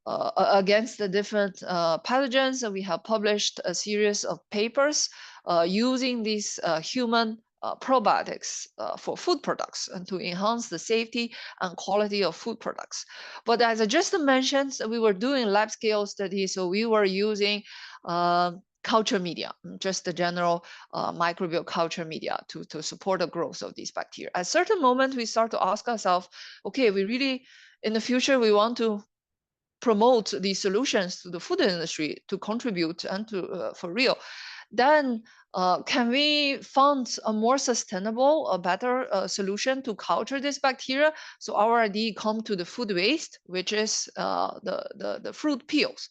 against the different pathogens, we have published a series of papers using these human probiotics for food products and to enhance the safety and quality of food products. But as I just mentioned, we were doing lab scale studies, so we were using culture media, just the general microbial culture media to support the growth of these bacteria. At a certain moment, we start to ask ourselves, okay, we really, in the future, we want to promote these solutions to the food industry to contribute and to for real. Then can we find a more sustainable, a better solution to culture this bacteria? So our idea come to the food waste, which is the fruit peels.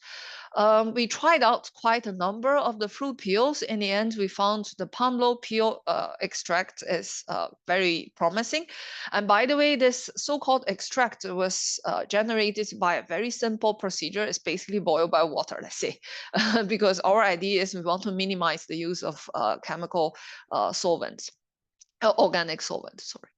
We tried out quite a number of the fruit peels. In the end, we found the pomelo peel extract is very promising. And by the way, this so-called extract was generated by a very simple procedure. It's basically boiled by water, let's say, because our idea is we want to minimize the use of chemical solvents, organic solvents, sorry.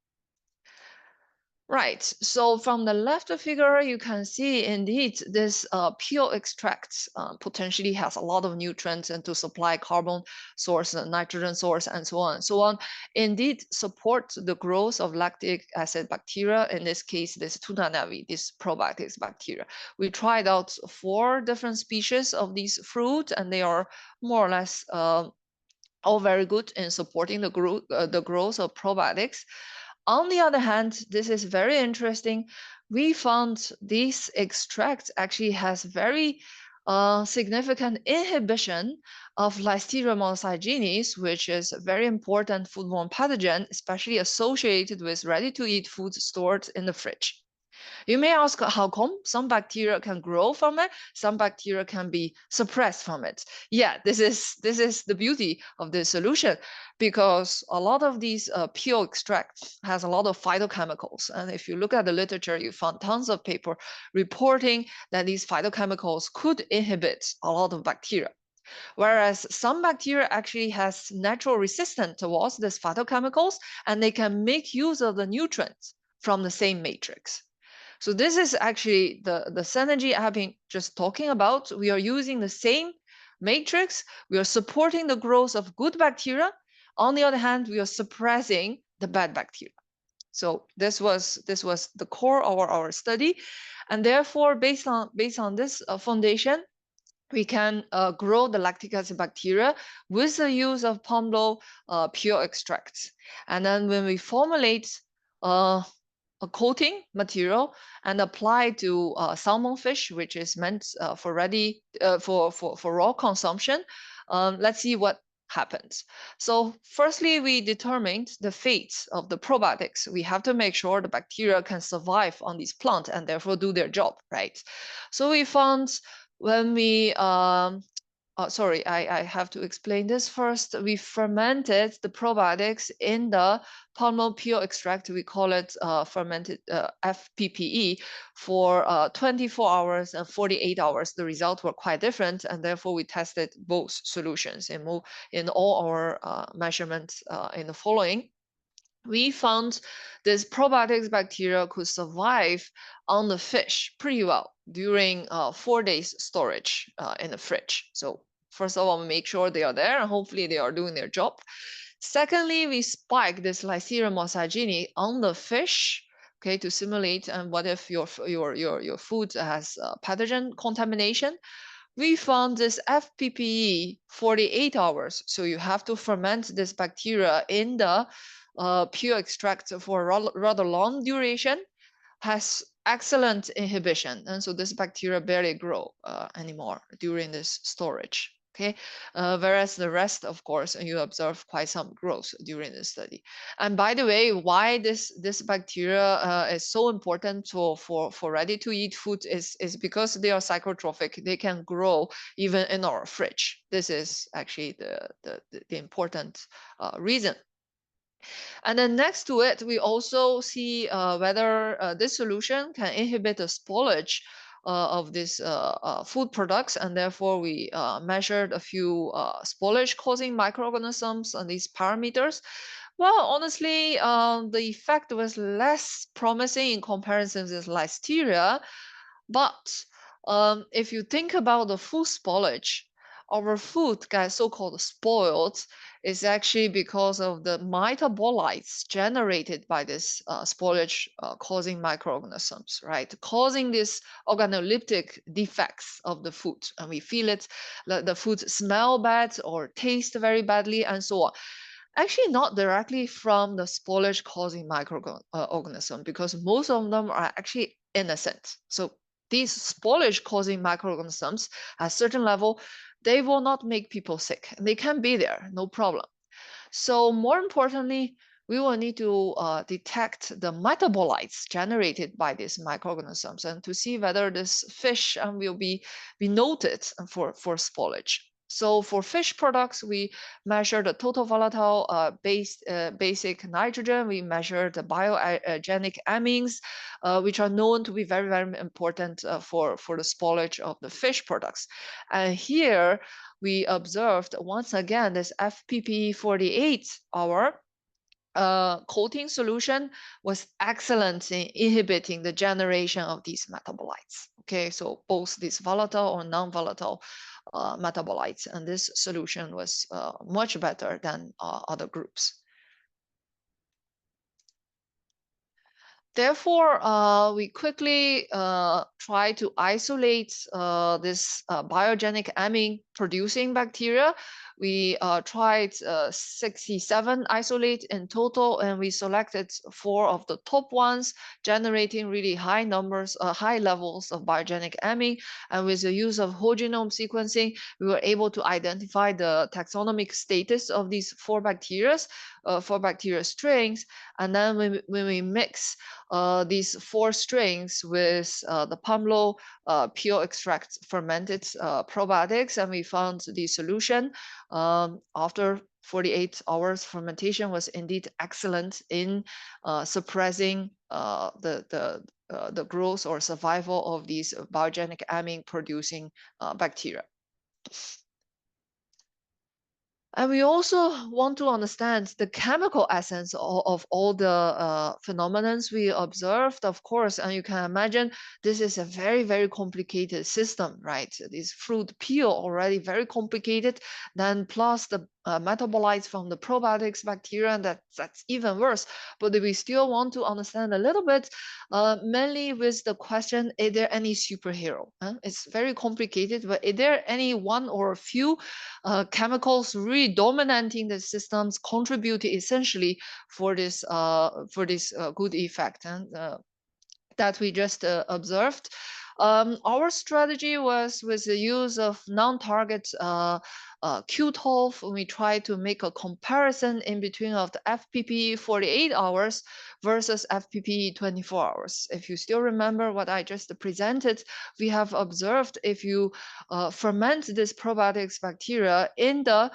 Right, so from the left figure, you can see indeed this peel extract potentially has a lot of nutrients and to supply carbon source, nitrogen source, and so on and so on. Indeed, support the growth of lactic acid bacteria. In this case, this tuna navi, this probiotics bacteria. We tried out 4 different species of these fruit, and they are more or less all very good in supporting the growth of probiotics. On the other hand, this is very interesting. We found this extract actually has very significant inhibition of Listeria monocygenes, which is a very important foodborne pathogen, especially associated with ready-to-eat foods stored in the fridge. You may ask how come some bacteria can grow from it, some bacteria can be suppressed from it. Yeah, this is the beauty of this solution, because a lot of these peel extracts has a lot of phytochemicals. And if you look at the literature, you find tons of paper reporting that these phytochemicals could inhibit a lot of bacteria. Whereas some bacteria actually has natural resistance towards these phytochemicals, and they can make use of the nutrients from the same matrix. So this is actually the synergy I've been just talking about. We are using the same matrix. We are supporting the growth of good bacteria. On the other hand, we are suppressing the bad bacteria. So this was the core of our study. And therefore, based on this foundation, we can grow the lactic acid bacteria with the use of pomelo peel extracts. And then when we formulate a coating material and apply to salmon fish, which is meant for raw consumption, let's see what happens. So firstly, we determined the fate of the probiotics. We have to make sure the bacteria can survive on these plants and therefore do their job, right? So we found when we sorry, I have to explain this first. We fermented the probiotics in the pomelo peel extract. We call it fermented FPPE for 24 hours and 48 hours. The results were quite different, and therefore we tested both solutions in all our measurements in the following. We found this probiotics bacteria could survive on the fish pretty well during 4 days storage in the fridge. So first of all, we make sure they are there and hopefully they are doing their job. Secondly, we spike this Listeria monocygenes on the fish, okay, to simulate and what if your food has pathogen contamination. We found this FPPE 48 hours. So you have to ferment this bacteria in the peel extract for a rather long duration, has excellent inhibition. And so this bacteria barely grow anymore during this storage. Okay, whereas the rest, of course, you observe quite some growth during the study. And by the way, why this bacteria is so important for ready-to-eat food is because they are psychotrophic. They can grow even in our fridge. This is actually the important reason. And then next to it, we also see whether this solution can inhibit the spoilage of these food products, and therefore we measured a few spoilage-causing microorganisms on these parameters. Well, honestly, the effect was less promising in comparison with Listeria, but if you think about the food spoilage, our food got so-called spoiled is actually because of the metabolites generated by this spoilage causing microorganisms, right? Causing these organoleptic defects of the food. And we feel it, the food smell bad or taste very badly and so on. Actually, not directly from the spoilage causing microorganism, because most of them are actually innocent. So these spoilage causing microorganisms at a certain level, they will not make people sick. They can be there, no problem. So more importantly, we will need to detect the metabolites generated by these microorganisms and to see whether this fish will be noted for spoilage. So for fish products, we measure the total volatile basic nitrogen. We measure the biogenic amines, which are known to be very, very important for the spoilage of the fish products. And here we observed once again this FPP48, our coating solution was excellent in inhibiting the generation of these metabolites. Okay, so both these volatile or non-volatile metabolites, and this solution was much better than other groups. Therefore, we quickly try to isolate this biogenic amine producing bacteria. We tried 67 isolate in total, and we selected 4 of the top ones, generating really high numbers, high levels of biogenic amine. And with the use of whole genome sequencing, we were able to identify the taxonomic status of these 4 bacteria strains. And then when we mix these 4 strains with the Pumlo pure extract fermented probiotics, and we found the solution after 48 hours. Fermentation was indeed excellent in suppressing the growth or survival of these biogenic amine producing bacteria. And we also want to understand the chemical essence of all the phenomena we observed, of course. And you can imagine this is a very, very complicated system, right? This fruit peel already very complicated, then plus the metabolites from the probiotics bacteria, and that's even worse. But we still want to understand a little bit, mainly with the question, is there any superhero? It's very complicated, but is there any one or a few chemicals really dominating the systems contribute essentially for this good effect that we just observed? Our strategy was with the use of non-target Q12. We try to make a comparison in between of the FPP 48 hours versus FPP 24 hours. If you still remember what I just presented, we have observed if you ferment this probiotics bacteria in the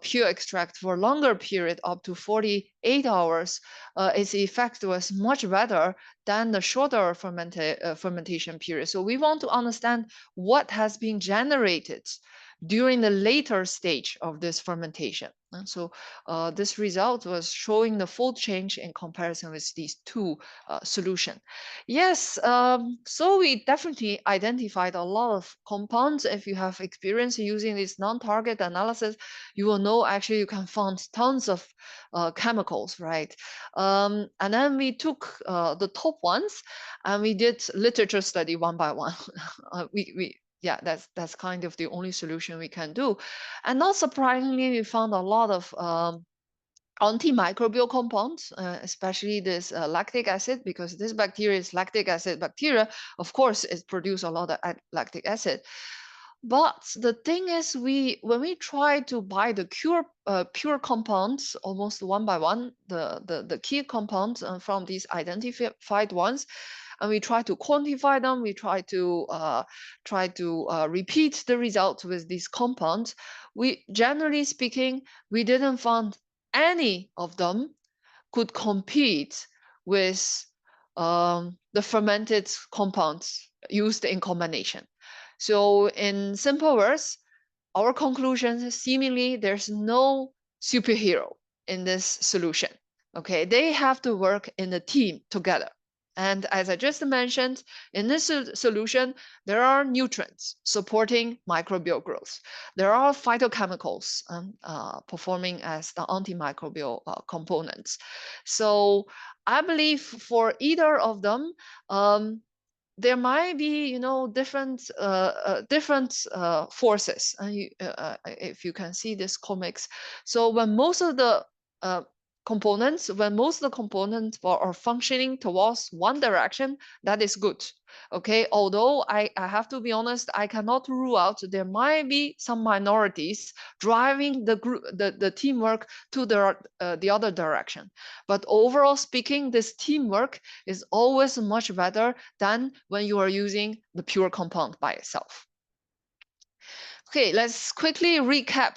pure extract for a longer period, up to 48 hours, its effect was much better than the shorter fermentation period. So we want to understand what has been generated during the later stage of this fermentation. And so this result was showing the fold change in comparison with these 2 solutions. Yes, so we definitely identified a lot of compounds. If you have experience using this non-target analysis, you will know actually you can find tons of chemicals, right? And then we took the top ones and we did literature study one by one. Yeah, that's kind of the only solution we can do. And not surprisingly, we found a lot of antimicrobial compounds, especially this lactic acid, because this bacteria is lactic acid bacteria. Of course, it produces a lot of lactic acid. But the thing is, when we try to buy the pure compounds, almost one by one, the key compounds from these identified ones, and we try to quantify them, we try to repeat the results with these compounds, generally speaking, we didn't find any of them could compete with the fermented compounds used in combination. So in simple words, our conclusion, seemingly there's no superhero in this solution. Okay, they have to work in a team together. And as I just mentioned, in this solution, there are nutrients supporting microbial growth. There are phytochemicals performing as the antimicrobial components. So I believe for either of them, there might be, you know, different forces. And if you can see this comics, so when most of the components are functioning towards one direction, that is good. Okay, although I have to be honest, I cannot rule out there might be some minorities driving the group, the teamwork to the other direction. But overall speaking, this teamwork is always much better than when you are using the pure compound by itself. Okay, let's quickly recap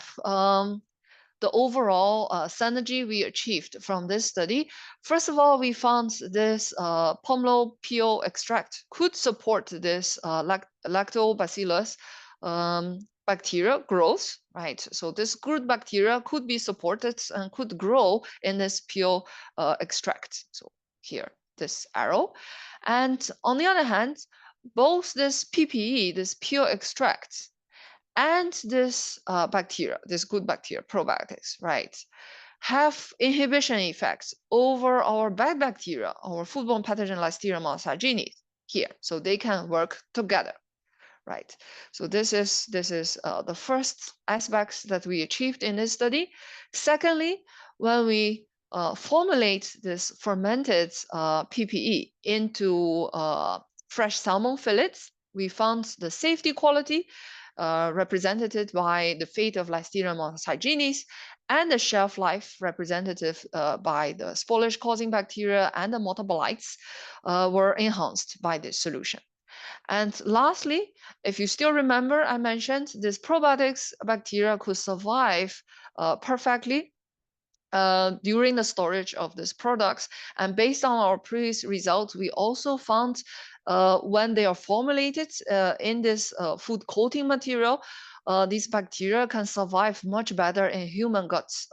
the overall synergy we achieved from this study. First of all, we found this pomelo peel extract could support this lactobacillus bacteria growth, right? So this good bacteria could be supported and could grow in this peel extract. So here, this arrow. And on the other hand, both this PPE, this peel extract, and this bacteria, this good bacteria, probiotics, right, have inhibition effects over our bad bacteria, our foodborne pathogen Listeria monocytogenes here. So they can work together, right? So this is the first aspects that we achieved in this study. Secondly, when we formulate this fermented PPE into fresh salmon fillets, we found the safety quality represented by the fate of Listeria monocytogenes, and the shelf life represented by the spoilage causing bacteria and the metabolites were enhanced by this solution. And lastly, if you still remember, I mentioned this probiotics bacteria could survive perfectly during the storage of these products. And based on our previous results, we also found when they are formulated in this food coating material, these bacteria can survive much better in human guts,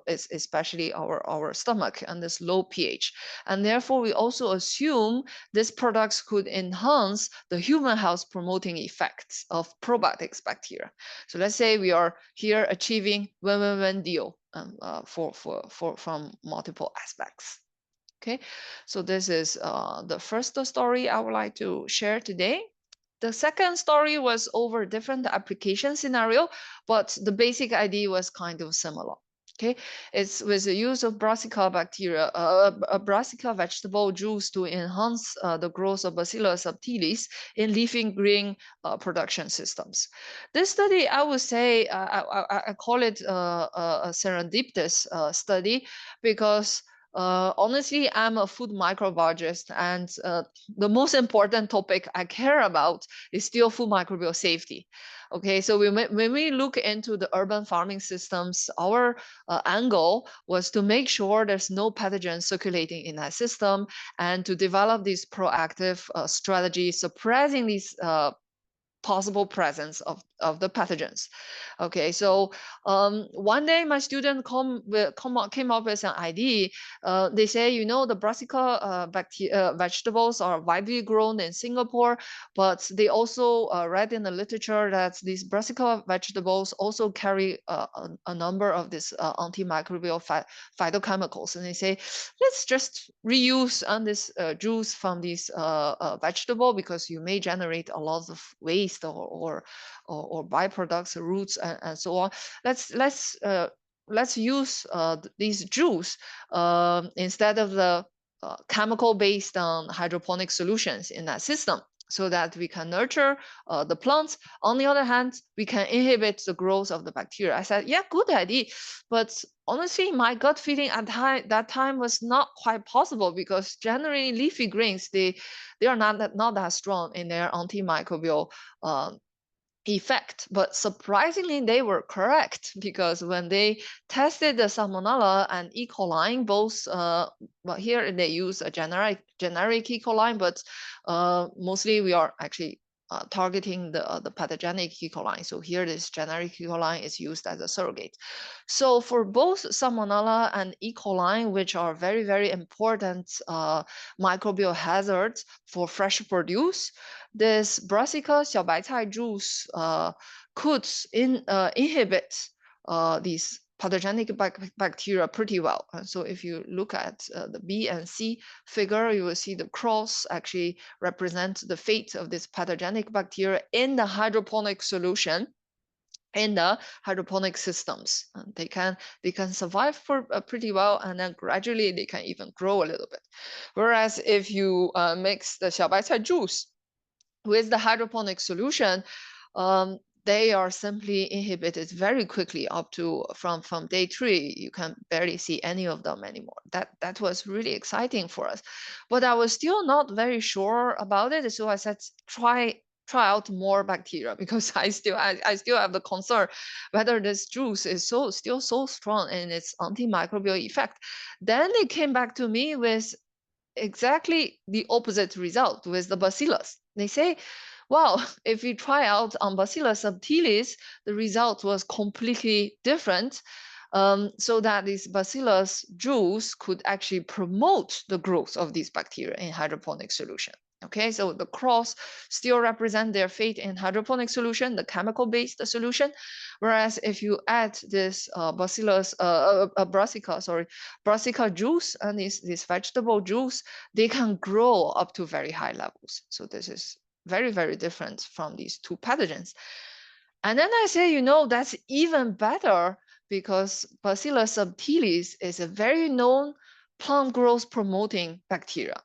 especially our stomach and this low pH. And therefore, we also assume these products could enhance the human health promoting effects of probiotics bacteria. So let's say we are here achieving win-win-win deal from multiple aspects. Okay, so this is the first story I would like to share today. The second story was over different application scenario, but the basic idea was kind of similar. Okay, it's with the use of brassica bacteria, brassica vegetable juice to enhance the growth of Bacillus subtilis in leafy green production systems. This study, I would say, I call it a serendipitous study because honestly, I'm a food microbiologist, and the most important topic I care about is still food microbial safety. Okay, so when we look into the urban farming systems, our angle was to make sure there's no pathogens circulating in that system and to develop this proactive strategy suppressing these possible presence of the pathogens. Okay, so one day my student came up with an idea. They say, you know, the brassica vegetables are widely grown in Singapore, but they also read in the literature that these brassica vegetables also carry a number of these antimicrobial phytochemicals. And they say, let's just reuse this juice from this vegetable because you may generate a lot of waste or byproducts, roots, and so on. Let's use these juice instead of the chemical-based hydroponic solutions in that system, so that we can nurture the plants. On the other hand, we can inhibit the growth of the bacteria. I said, yeah, good idea. But honestly, my gut feeling at that time was not quite possible because generally leafy greens, they are not that strong in their antimicrobial effect. But surprisingly, they were correct, because when they tested the Salmonella and E. coli, both, well, here they use a generic E. coli, but mostly we are actually targeting the pathogenic E. coli. So here this generic E. coli is used as a surrogate. So for both Salmonella and E. coli, which are very, very important microbial hazards for fresh produce, this Brassica 小白菜 juice could inhibit these pathogenic bacteria pretty well. So if you look at the B and C figure, you will see the cross actually represent the fate of this pathogenic bacteria in the hydroponic solution in the hydroponic systems. And they can survive for pretty well, and then gradually they can even grow a little bit. Whereas if you mix the 小白菜 juice with the hydroponic solution, they are simply inhibited very quickly up to from day 3. You can barely see any of them anymore. That was really exciting for us, but I was still not very sure about it. So I said, try out more bacteria, because I still have the concern whether this juice is still so strong in its antimicrobial effect. Then they came back to me with exactly the opposite result with the bacillus. They say, well, if you try out on Bacillus subtilis, the result was completely different. So that this Bacillus juice could actually promote the growth of these bacteria in hydroponic solution. Okay, so the cross still represent their fate in hydroponic solution, the chemical-based solution. Whereas if you add this Brassica juice and this vegetable juice, they can grow up to very high levels. So this is very, very different from these two pathogens. And then I say, that's even better, because Bacillus subtilis is a very known plant growth promoting bacteria.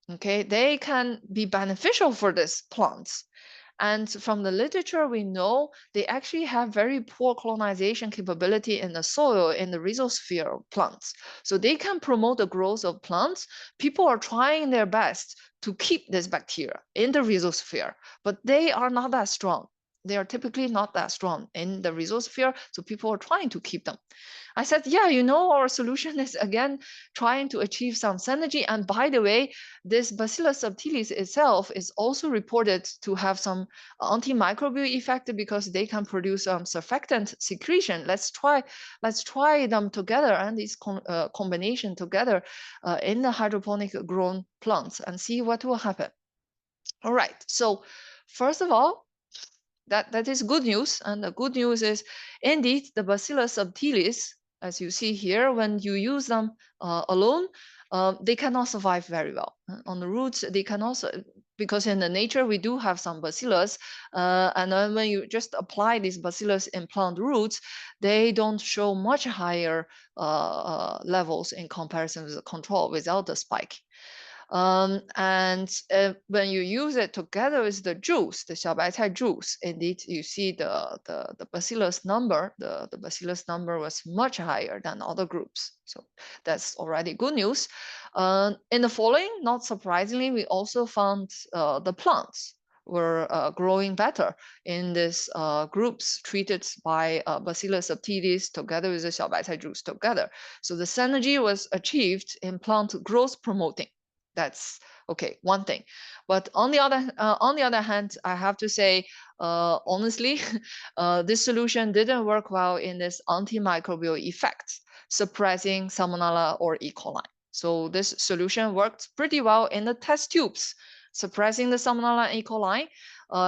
Okay, they can be beneficial for these plants. And from the literature, we know they actually have very poor colonization capability in the soil, in the rhizosphere of plants. So they can promote the growth of plants. People are trying their best to keep this bacteria in the rhizosphere, but they are not that strong. They are typically not that strong in the rhizosphere, so people are trying to keep them. I said, yeah, our solution is again trying to achieve some synergy. And by the way, this Bacillus subtilis itself is also reported to have some antimicrobial effect, because they can produce surfactant secretion. Let's try them together, and this combination together in the hydroponic grown plants, and see what will happen. All right, so first of all, that is good news. And the good news is, indeed, the Bacillus subtilis, as you see here, when you use them alone, they cannot survive very well. On the roots, they can also, because in the nature, we do have some bacillus, and then when you just apply these bacillus in plant roots, they don't show much higher levels in comparison with the control without the spike. And when you use it together with the juice, the 小白菜 juice, indeed you see the bacillus number. The bacillus number was much higher than other groups, so that's already good news. In the following, not surprisingly, we also found the plants were growing better in these groups treated by Bacillus subtilis together with the 小白菜 juice together. So the synergy was achieved in plant growth promoting. That's okay, one thing. But on the other hand, I have to say, honestly, this solution didn't work well in this antimicrobial effect, suppressing Salmonella or E. coli. So this solution worked pretty well in the test tubes, suppressing the Salmonella and E. coli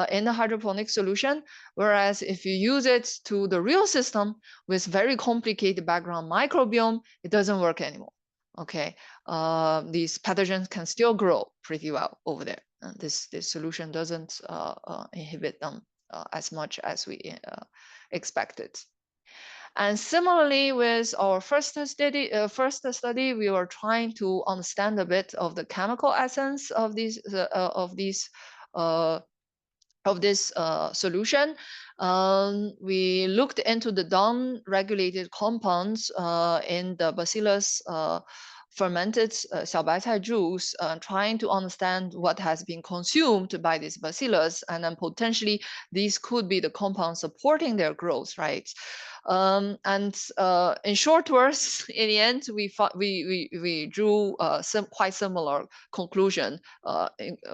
in the hydroponic solution. Whereas if you use it to the real system with very complicated background microbiome, it doesn't work anymore. Okay, these pathogens can still grow pretty well over there. And this solution doesn't inhibit them as much as we expected. And similarly, with our first study, we were trying to understand a bit of the chemical essence of this solution. We looked into the down-regulated compounds in the Bacillus fermented 小白菜 juice, trying to understand what has been consumed by this bacillus, and then potentially these could be the compounds supporting their growth, right? In short words, in the end, we drew some quite similar conclusion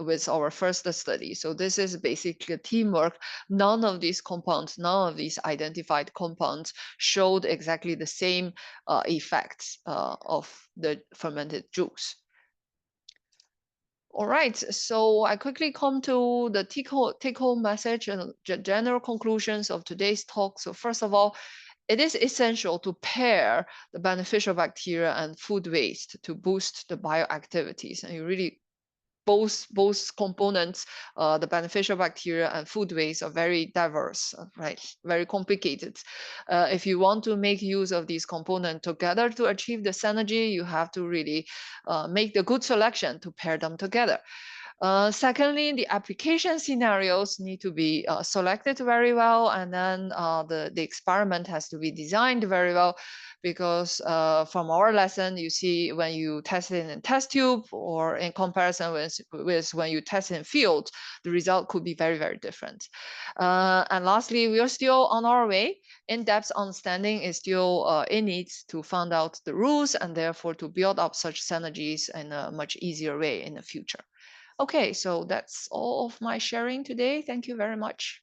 with our first study. So this is basically teamwork. None of these compounds, none of these identified compounds showed exactly the same effects of the fermented juice. All right, so I quickly come to the take-home message and general conclusions of today's talk. So first of all, it is essential to pair the beneficial bacteria and food waste to boost the bioactivities. And you really both components, the beneficial bacteria and food waste, are very diverse, right? Very complicated. If you want to make use of these components together to achieve the synergy, you have to really make the good selection to pair them together. Secondly, the application scenarios need to be selected very well, and then the experiment has to be designed very well, because from our lesson, you see when you test it in a test tube or in comparison with when you test in field, the result could be very, very different. And lastly, we are still on our way. In-depth understanding is still in need to find out the rules and therefore to build up such synergies in a much easier way in the future. Okay, so that's all of my sharing today. Thank you very much.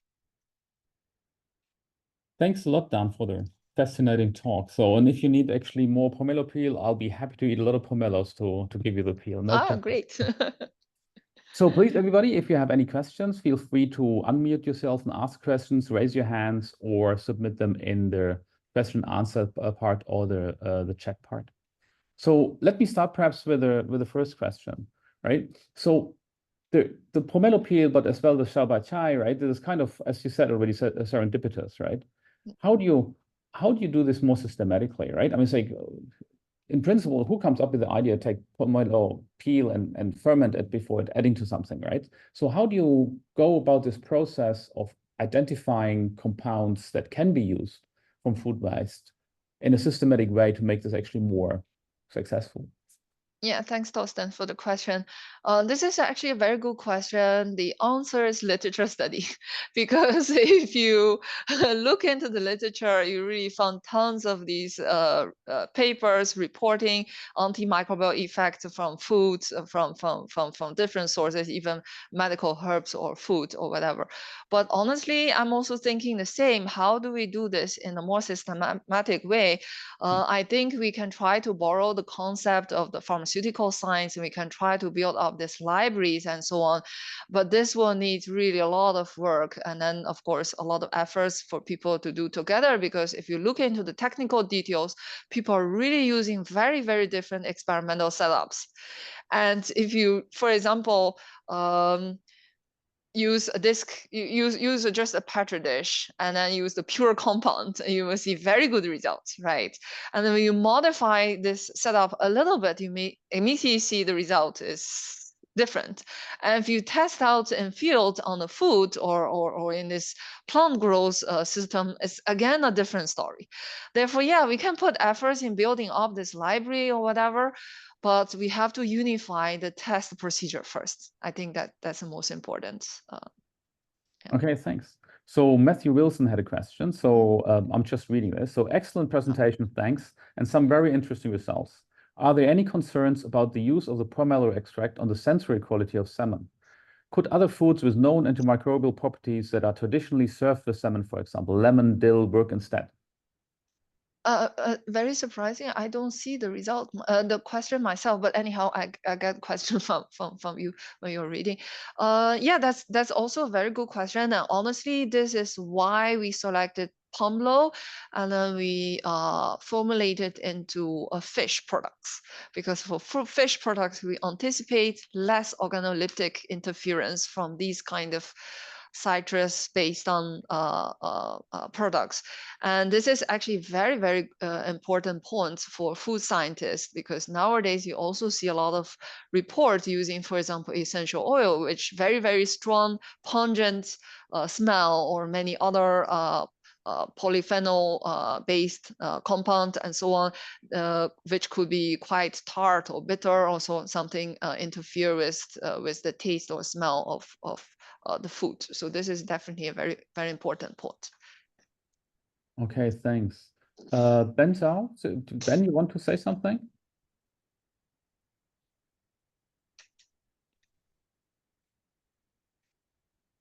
Thanks a lot, Dan, for the fascinating talk. So, and if you need actually more pomelo peel, I'll be happy to eat a lot of pomelos to give you the peel. No problem. Great. So please, everybody, if you have any questions, feel free to unmute yourself and ask questions, raise your hands, or submit them in the question answer part or the chat part. So let me start perhaps with the first question, right? So the pomelo peel, but as well the shao bai chai, right? This is kind of, as you said already, serendipitous, right? How do you do this more systematically, right? I mean, it's like, in principle, who comes up with the idea to take pomelo peel and ferment it before adding to something, right? So how do you go about this process of identifying compounds that can be used from food waste in a systematic way to make this actually more successful? Yeah, thanks, Thorsten, for the question. This is actually a very good question. The answer is literature study, because if you look into the literature, you really found tons of these papers reporting antimicrobial effects from foods, from different sources, even medical herbs or food or whatever. But honestly, I'm also thinking the same. How do we do this in a more systematic way? I think we can try to borrow the concept of the pharmaceutical science, and we can try to build up these libraries and so on. But this will need really a lot of work, and then of course a lot of efforts for people to do together, because if you look into the technical details, people are really using very, very different experimental setups. And if you, for example, use a disc, use just a petri dish and then use the pure compound, you will see very good results, right? And then when you modify this setup a little bit, you may immediately see the result is different. And if you test out in field on the food or in this plant growth system, it's again a different story. Therefore, yeah, we can put efforts in building up this library or whatever, but we have to unify the test procedure first. I think that's the most important. Yeah. Okay, thanks. So Matthew Wilson had a question. So I'm just reading this. So excellent presentation, thanks, and some very interesting results. Are there any concerns about the use of the pomelo extract on the sensory quality of salmon? Could other foods with known antimicrobial properties that are traditionally served with salmon, for example, lemon, dill, work instead? Very surprising. I don't see the result, the question myself, but anyhow, I get question from you when you're reading. Yeah, that's also a very good question. And honestly, this is why we selected pomelo, and then we formulated into a fish products, because for fish products, we anticipate less organoleptic interference from these kind of citrus based on products. And this is actually very, very important point for food scientists, because nowadays you also see a lot of reports using, for example, essential oil, which very, very strong, pungent smell, or many other polyphenol based compound and so on, which could be quite tart or bitter, or something interfere with the taste or smell of the food. So this is definitely a very, very important point. Okay, thanks. Ben Zhao, so Ben, you want to say something?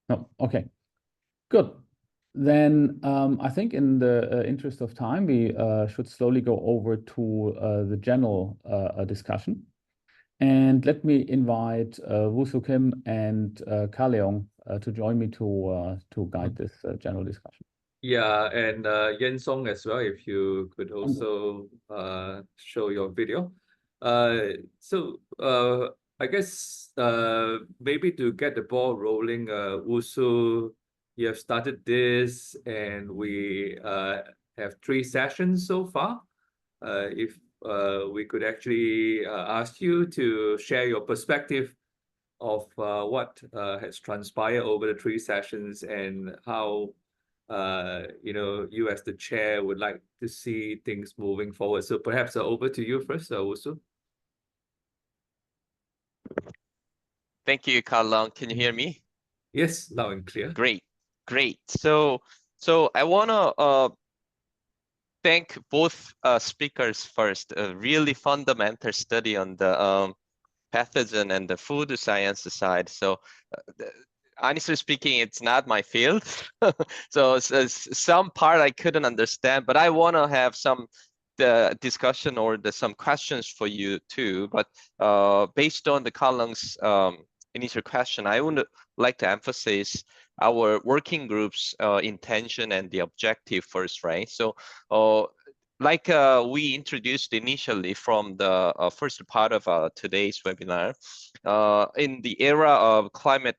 No, okay, good. Then I think in the interest of time, we should slowly go over to the general discussion. And let me invite Woo-Soo Kim and Ka Leong to join me to guide this general discussion. Yeah, and Yansong as well, if you could also show your video. I guess maybe to get the ball rolling, Woo-Soo, you have started this, and we have 3 sessions so far. If we could actually ask you to share your perspective of what has transpired over the 3 sessions and how you as the chair would like to see things moving forward. So perhaps over to you first, Woo-Soo. Thank you, Ka Leong. Can you hear me? Yes, loud and clear. Great. So I want to thank both speakers first. A really fundamental study on the pathogen and the food science side. So honestly speaking, it's not my field. So some part I couldn't understand, but I want to have some discussion or some questions for you too. But based on the Ka Leong's initial question, I would like to emphasize our working group's intention and the objective first, right? So like we introduced initially from the first part of today's webinar, in the era of climate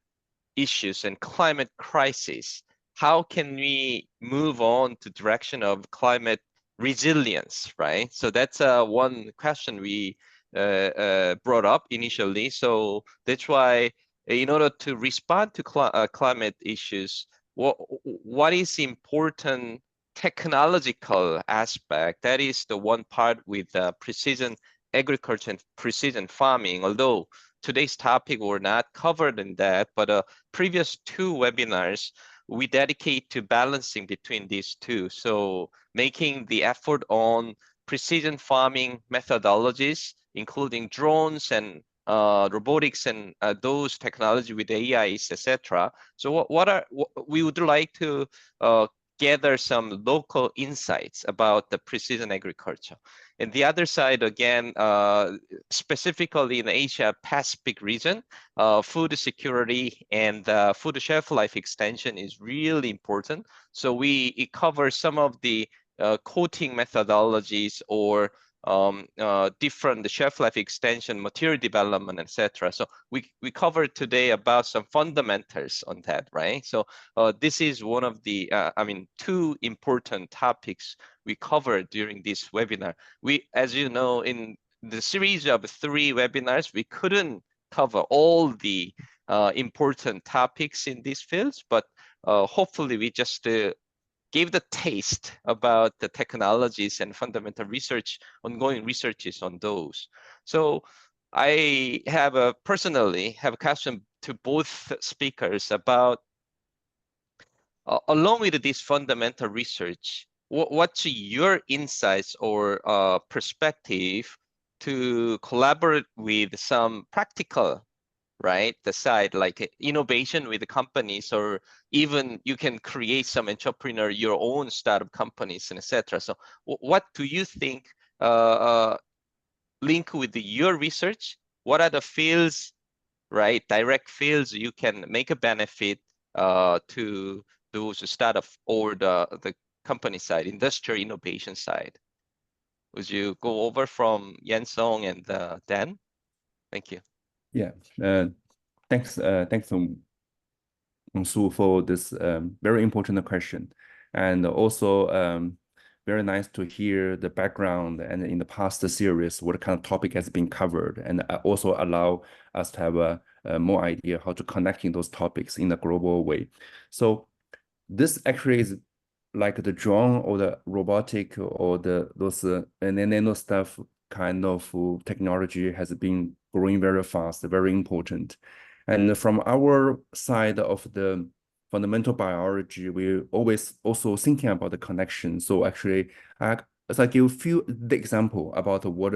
issues and climate crisis, how can we move on to direction of climate resilience, right? So that's one question we brought up initially. So that's why in order to respond to climate issues, what is important technological aspect? That is the one part with precision agriculture and precision farming, although today's topic were not covered in that, but previous 2 webinars, we dedicate to balancing between these two. So making the effort on precision farming methodologies, including drones and robotics and those technology with AIs, etc. So what we would like to gather some local insights about the precision agriculture. And the other side, again, specifically in the Asia Pacific region, food security and food shelf life extension is really important. So it covers some of the coating methodologies or different shelf life extension, material development, etc. So we covered today about some fundamentals on that, right? So this is one of the, 2 important topics we covered during this webinar. As you know, in the series of 3 webinars, we couldn't cover all the important topics in these fields, but hopefully we just gave the taste about the technologies and fundamental research, ongoing researches on those. So I have personally have a question to both speakers about, along with this fundamental research, what's your insights or perspective to collaborate with some practical, right, the side like innovation with the companies, or even you can create some entrepreneur, your own startup companies and etc. So what do you think link with your research? What are the fields, right, direct fields you can make a benefit to those startup or the company side, industrial innovation side? Would you go over from Yansong and Dan? Thank you. Yeah, thanks, Sue, for this very important question, and also very nice to hear the background and in the past series what kind of topic has been covered, and also allow us to have a more idea how to connecting those topics in a global way. So this actually is like the drone or the robotic or those nano stuff kind of technology has been growing very fast, very important. And from our side of the fundamental biology, we always also thinking about the connection. So actually, as I give the example about what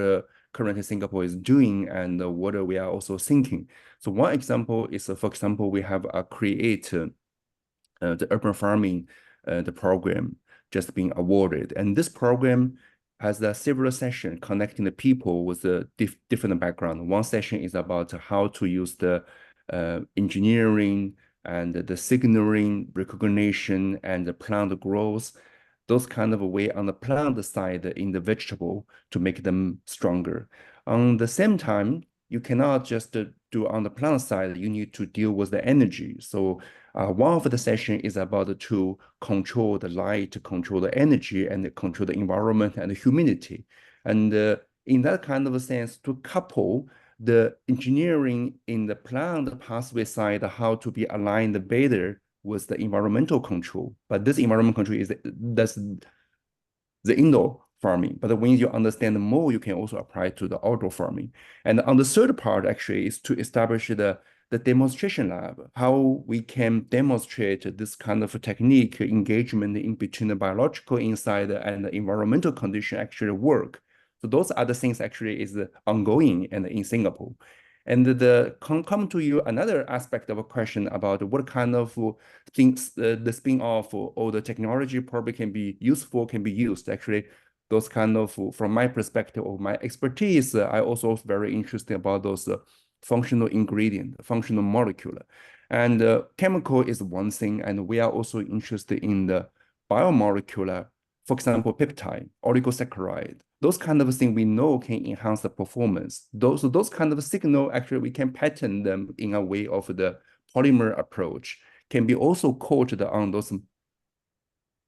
currently Singapore is doing and what we are also thinking. So one example is, for example, we have create the urban farming, the program just being awarded. And this program has several sessions connecting the people with a different background. One session is about how to use the engineering and the signaling, recognition, and the plant growth, those kind of way on the plant side in the vegetable to make them stronger. On the same time, you cannot just do on the plant side, you need to deal with the energy. So one of the session is about to control the light, control the energy, and control the environment and the humidity. And in that kind of a sense, to couple the engineering in the plant pathway side, how to be aligned better with the environmental control. But this environmental control that's the indoor farming. But when you understand more, you can also apply to the outdoor farming. And on the third part actually is to establish the demonstration lab, how we can demonstrate this kind of technique engagement in between the biological inside and the environmental condition actually work. So those are the things actually is ongoing and in Singapore. And come to you another aspect of a question about what kind of things the spin-off or the technology probably can be useful, can be used. Actually, those kind of, from my perspective or my expertise, I also very interested about those functional ingredient, functional molecule. And chemical is one thing, and we are also interested in the biomolecular, for example, peptide, oligosaccharide. Those kind of things we know can enhance the performance. Those kind of signal, actually, we can pattern them in a way of the polymer approach, can be also coated on those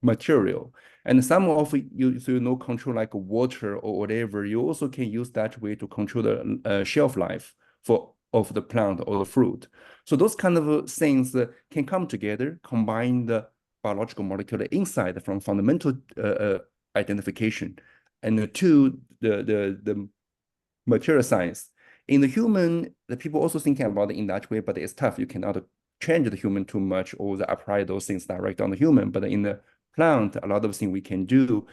material. And some of you, so control like water or whatever, you also can use that way to control the shelf life of the plant or the fruit. So those kind of things can come together, combine the biological molecular insight from fundamental identification and to the material science. In the human, the people also thinking about it in that way, but it's tough. You cannot change the human too much or apply those things direct on the human. But in the plant, a lot of things we can do,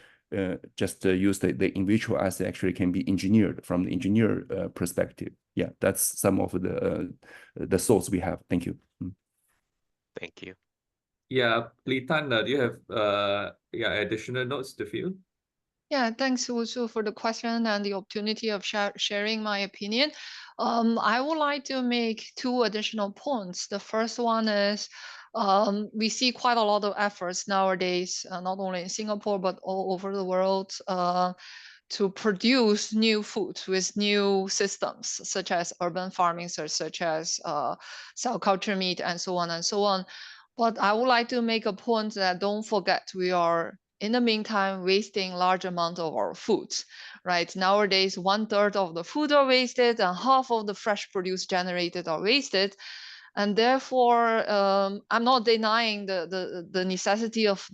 just use the in vitro assay actually can be engineered from the engineer perspective. Yeah, that's some of the thoughts we have. Thank you. Thank you. Yeah, Li Tan, do you have additional notes to fill? Yeah, thanks also for the question and the opportunity of sharing my opinion. I would like to make two additional points. The first one is we see quite a lot of efforts nowadays, not only in Singapore, but all over the world, to produce new foods with new systems, such as urban farming, such as cell culture meat, and so on and so on. But I would like to make a point that don't forget we are, in the meantime, wasting large amount of our foods, right? Nowadays, 1/3 of the food are wasted and half of the fresh produce generated are wasted. And therefore, I'm not denying the necessity of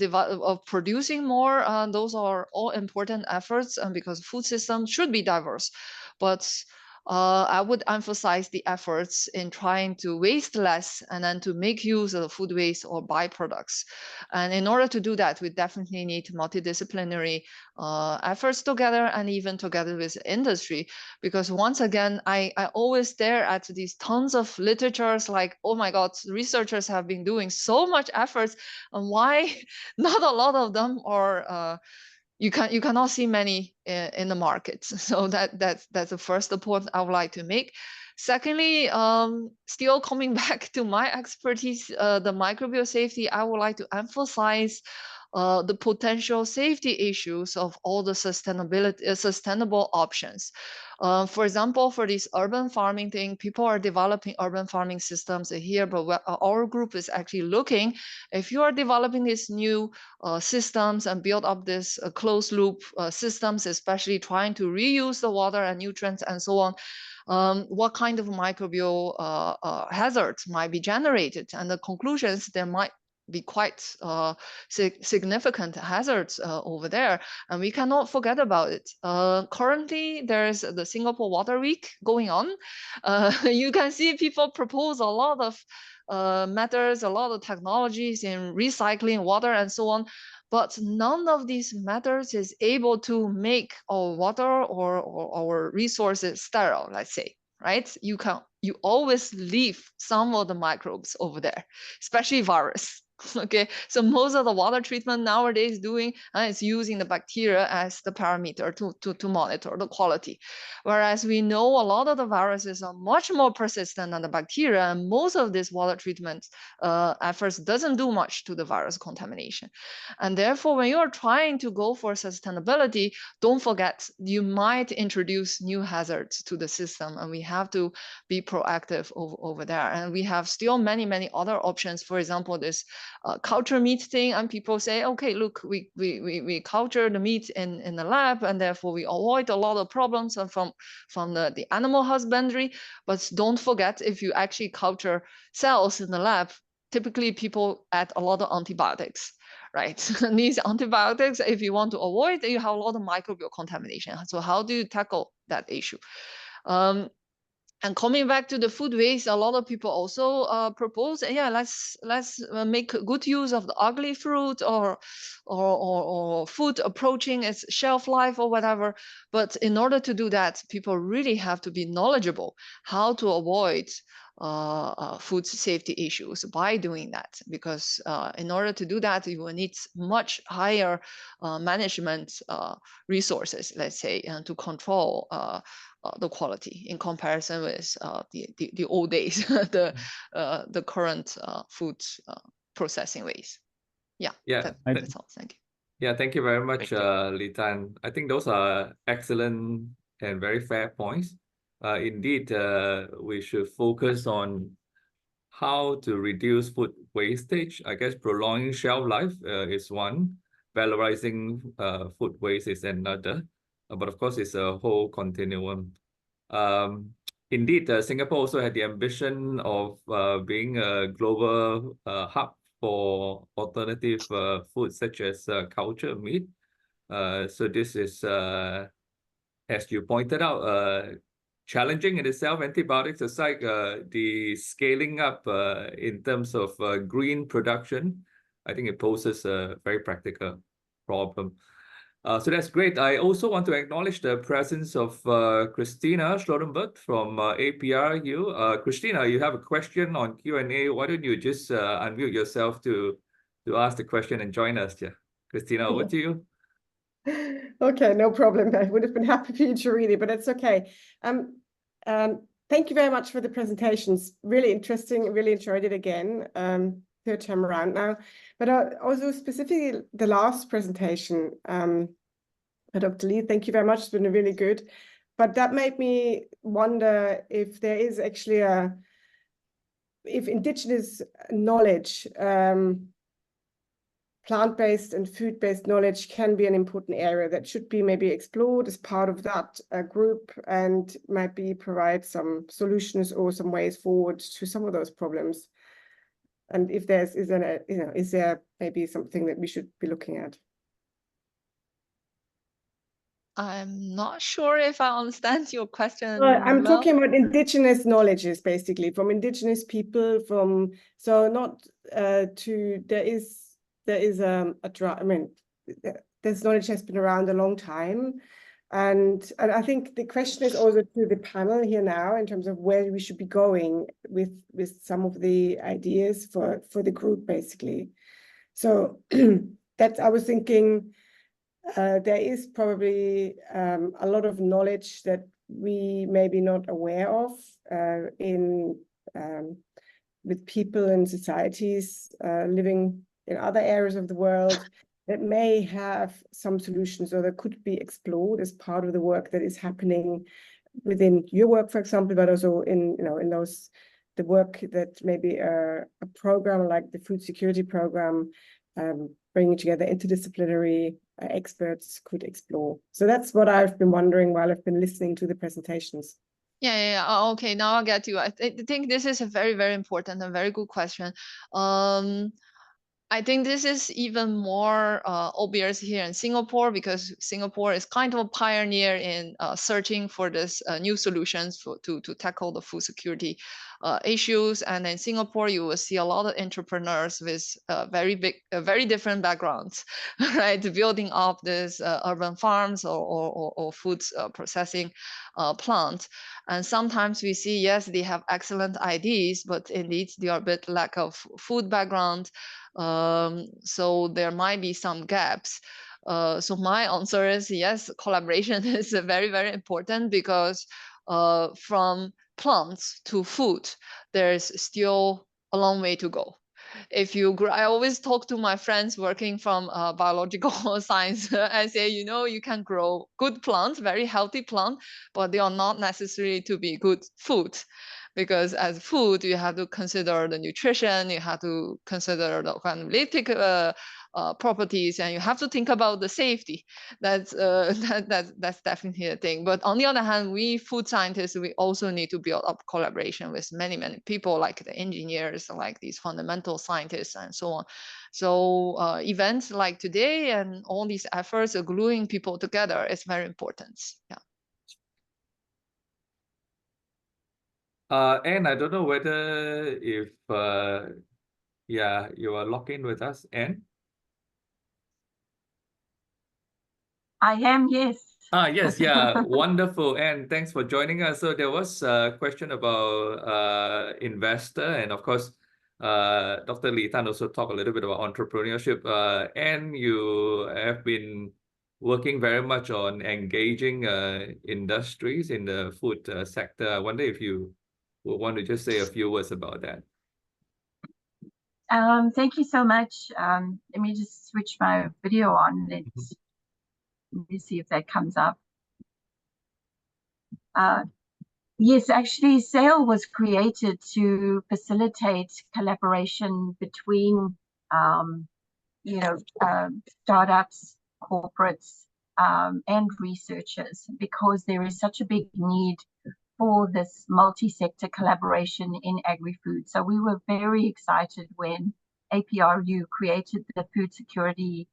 producing more. Those are all important efforts, and because food systems should be diverse. But I would emphasize the efforts in trying to waste less and then to make use of food waste or byproducts. And in order to do that, we definitely need multidisciplinary efforts together, and even together with industry. Because once again, I always stare at these tons of literatures like, oh my God, researchers have been doing so much efforts, and why not a lot of them are you cannot see many in the market. So that's the first point I would like to make. Secondly, still coming back to my expertise, the microbial safety, I would like to emphasize the potential safety issues of all the sustainable options. For example, for this urban farming thing, people are developing urban farming systems here, but our group is actually looking, if you are developing these new systems and build up this closed loop systems, especially trying to reuse the water and nutrients and so on, what kind of microbial hazards might be generated? And the conclusions, there might be quite significant hazards over there, and we cannot forget about it. Currently, there's the Singapore Water Week going on. You can see people propose a lot of methods, a lot of technologies in recycling water and so on, but none of these methods is able to make our water or our resources sterile, let's say, right? You always leave some of the microbes over there, especially virus. Okay, so most of the water treatment nowadays doing is using the bacteria as the parameter to monitor the quality. Whereas we know a lot of the viruses are much more persistent than the bacteria, and most of this water treatment efforts doesn't do much to the virus contamination. And therefore, when you are trying to go for sustainability, don't forget you might introduce new hazards to the system, and we have to be proactive over there. And we have still many other options. For example, this culture meat thing, and people say, okay, look, we culture the meat in the lab, and therefore we avoid a lot of problems from the animal husbandry. But don't forget, if you actually culture cells in the lab, typically people add a lot of antibiotics, right? And these antibiotics, if you want to avoid, you have a lot of microbial contamination. So how do you tackle that issue? And coming back to the food waste, a lot of people also propose, yeah, let's make good use of the ugly fruit or food approaching its shelf life or whatever. But in order to do that, people really have to be knowledgeable how to avoid food safety issues by doing that, because in order to do that, you will need much higher management resources, let's say, to control the quality in comparison with the old days, the current food processing ways. Yeah, that's all. Thank you. Yeah, thank you very much, Thank you. Li Tan. I think those are excellent and very fair points. Indeed, we should focus on how to reduce food wastage. I guess prolonging shelf life is one, valorizing food waste is another. But of course, it's a whole continuum. Indeed, Singapore also had the ambition of being a global hub for alternative foods such as cultured meat. So this is, as you pointed out, challenging in itself. Antibiotics aside, the scaling up in terms of green production, I think it poses a very practical problem. So that's great. I also want to acknowledge the presence of Christina Schrodenberg from APRU. Christina, you have a question on Q&A. Why don't you just unmute yourself to ask the question and join us here. Christina, over to you. Okay, no problem. I would have been happy for you to read it, but it's okay. Thank you very much for the presentations. Really interesting. Really enjoyed it again. Third time around now. But also specifically the last presentation, Dr. Lee, thank you very much. It's been really good. But that made me wonder if there is actually if indigenous knowledge, plant-based and food-based knowledge can be an important area that should be maybe explored as part of that group, and might be provide some solutions or some ways forward to some of those problems. And if is there maybe something that we should be looking at? I'm not sure if I understand your question. I'm talking about indigenous knowledges, basically, from indigenous people, so not there is I mean, this knowledge has been around a long time. And I think the question is also to the panel here now in terms of where we should be going with some of the ideas for the group, basically. So that I was thinking there is probably a lot of knowledge that we may be not aware of with people and societies living in other areas of the world that may have some solutions, or that could be explored as part of the work that is happening within your work, for example, but also in the work that maybe a program like the food security program, bringing together interdisciplinary experts could explore. So that's what I've been wondering while I've been listening to the presentations. Yeah. Okay, now I get you. I think this is a very, very important and very good question. I think this is even more obvious here in Singapore, because Singapore is kind of a pioneer in searching for this new solutions to tackle the food security issues. And in Singapore, you will see a lot of entrepreneurs with very different backgrounds, right? Building up this urban farms or food processing plant. And sometimes we see, yes, they have excellent ideas, but indeed they are a bit lack of food background. So there might be some gaps. So my answer is yes, collaboration is very, very important, because from plants to food, there's still a long way to go. If you I always talk to my friends working from biological science and say, you know, you can grow good plants, very healthy plant, but they are not necessary to be good food. Because as food, you have to consider the nutrition, you have to consider the analytic properties, and you have to think about the safety. That's definitely a thing. But on the other hand, we food scientists, we also need to build up collaboration with many people, like the engineers, like these fundamental scientists, and so on. So events like today and all these efforts of gluing people together is very important. Yeah. Anne, I don't know whether if yeah, you are logged in with us, Anne. I am, yes. Yes, yeah, wonderful. And thanks for joining us. So there was a question about investor, and of course, Dr. Li Tan also talked a little bit about entrepreneurship. And you have been working very much on engaging industries in the food sector. I wonder if you would want to just say a few words about that. Thank you so much. Let me just switch my video on. Let me see if that comes up. Yes, actually, SAIL was created to facilitate collaboration between, startups, corporates, and researchers, because there is such a big need for this multi-sector collaboration in agri-food. So we were very excited when APRU created the Food Security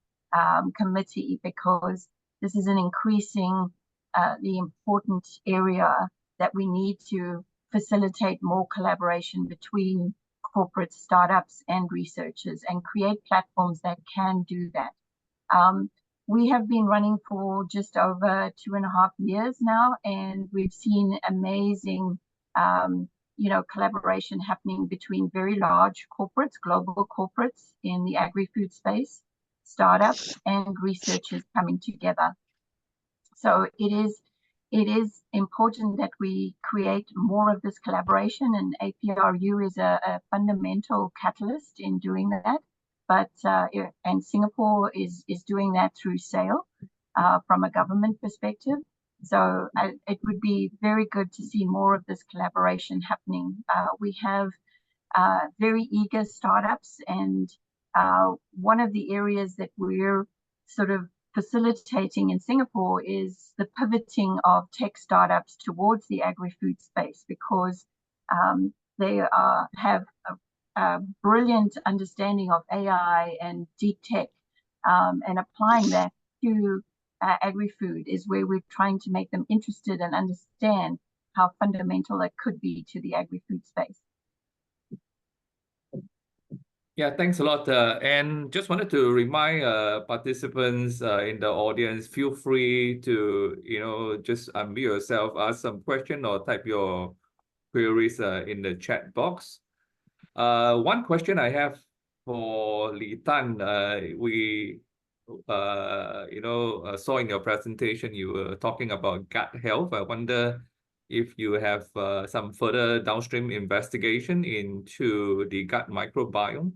Committee, because this is an increasingly important area that we need to facilitate more collaboration between corporate startups and researchers and create platforms that can do that. We have been running for just over 2.5 years now, and we've seen amazing, collaboration happening between very large corporates, global corporates in the agri-food space, startups and researchers coming together. So it is important that we create more of this collaboration, and APRU is a fundamental catalyst in doing that. But and Singapore is doing that through SAIL from a government perspective. So it would be very good to see more of this collaboration happening. We have very eager startups, and one of the areas that we're sort of facilitating in Singapore is the pivoting of tech startups towards the agri-food space, because they have a brilliant understanding of AI and deep tech, and applying that to agri-food is where we're trying to make them interested and understand how fundamental it could be to the agri-food space. Yeah, thanks a lot. And just wanted to remind participants in the audience, feel free to, just unmute yourself, ask some question or type your queries in the chat box. One question I have for Li Tan, we saw in your presentation you were talking about gut health. I wonder if you have some further downstream investigation into the gut microbiome.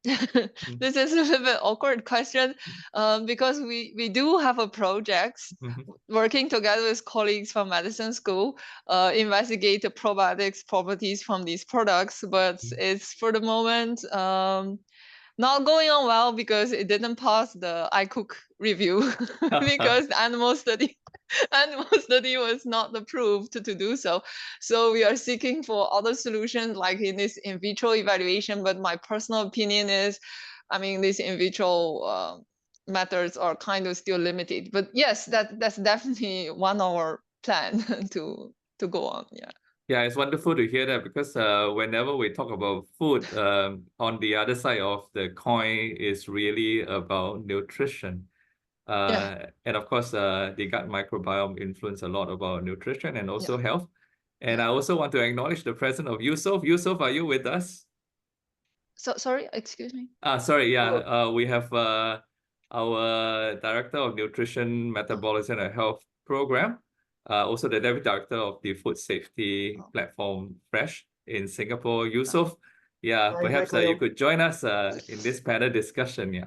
This is a little bit awkward question, because we do have a project working together with colleagues from medicine school, investigate the probiotics properties from these products, but it's for the moment not going on well because it didn't pass the iCook review because the animal study was not approved to do so. So we are seeking for other solutions like in this in vitro evaluation. But my personal opinion is, I mean, these in vitro methods are kind of still limited. But yes, that's definitely one of our plan to go on. Yeah. Yeah, it's wonderful to hear that because whenever we talk about food, on the other side of the coin is really about nutrition. And of course, the gut microbiome influence a lot about nutrition and also health. And I also want to acknowledge the presence of Yusuf. Yusuf, are you with us? So sorry, excuse me. Sorry, yeah. We have our Director of Nutrition, Metabolism and Health Program. Also the Deputy Director of the Food Safety Platform, Fresh, in Singapore, Yusuf. Yeah, Hi, perhaps hi, you could join us in this panel discussion. Yeah.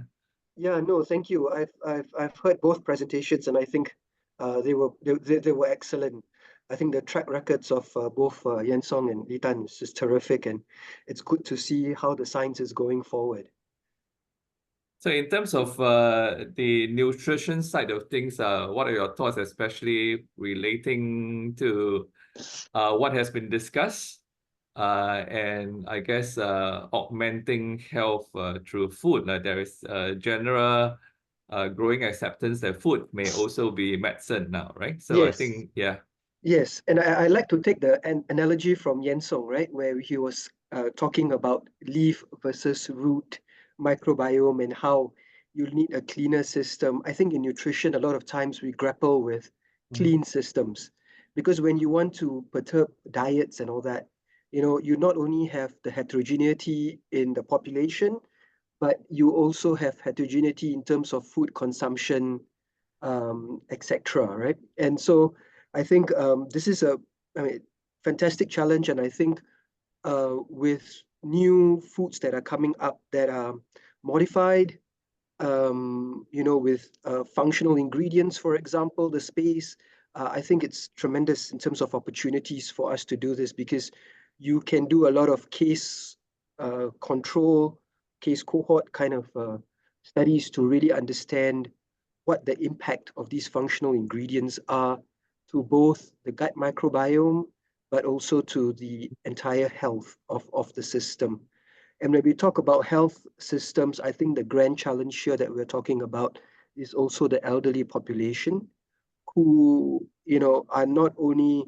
Yeah, no, thank you. I've heard both presentations, and I think they were excellent. I think the track records of both Yansong and Litan is just terrific, and it's good to see how the science is going forward. So in terms of the nutrition side of things, what are your thoughts, especially relating to what has been discussed and I guess augmenting health through food? There is general growing acceptance that food may also be medicine now, right? So Yes. I think, yeah. Yes, and I like to take the analogy from Yansong, right, where he was talking about leaf versus root microbiome and how you need a cleaner system. I think in nutrition, a lot of times we grapple with clean systems because when you want to perturb diets and all that, you not only have the heterogeneity in the population, but you also have heterogeneity in terms of food consumption, etc. Right? And so I think this is a fantastic challenge, and I think with new foods that are coming up that are modified, with functional ingredients, for example, the space, I think it's tremendous in terms of opportunities for us to do this because you can do a lot of case control, case cohort kind of studies to really understand what the impact of these functional ingredients are to both the gut microbiome, but also to the entire health of the system. And when we talk about health systems, I think the grand challenge here that we're talking about is also the elderly population who, are not only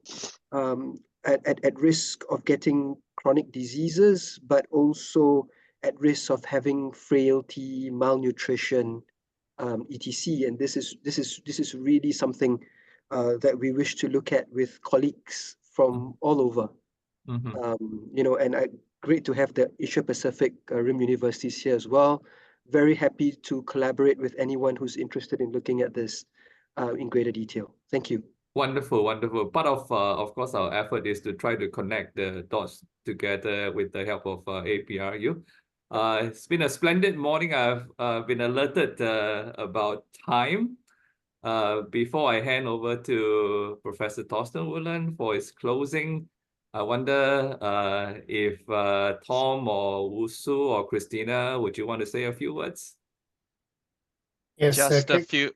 at risk of getting chronic diseases, but also at risk of having frailty, malnutrition, etc. And this is really something that we wish to look at with colleagues from all over. And great to have the Asia Pacific Rim universities here as well. Very happy to collaborate with anyone who's interested in looking at this in greater detail. Thank you. Wonderful, wonderful. Part of course, our effort is to try to connect the dots together with the help of APRU. It's been a splendid morning. I've been alerted about time. Before I hand over to Professor Thorsten Wohland for his closing, I wonder if Tom or Wusu or Christina, would you want to say a few words? Yes, Just a few.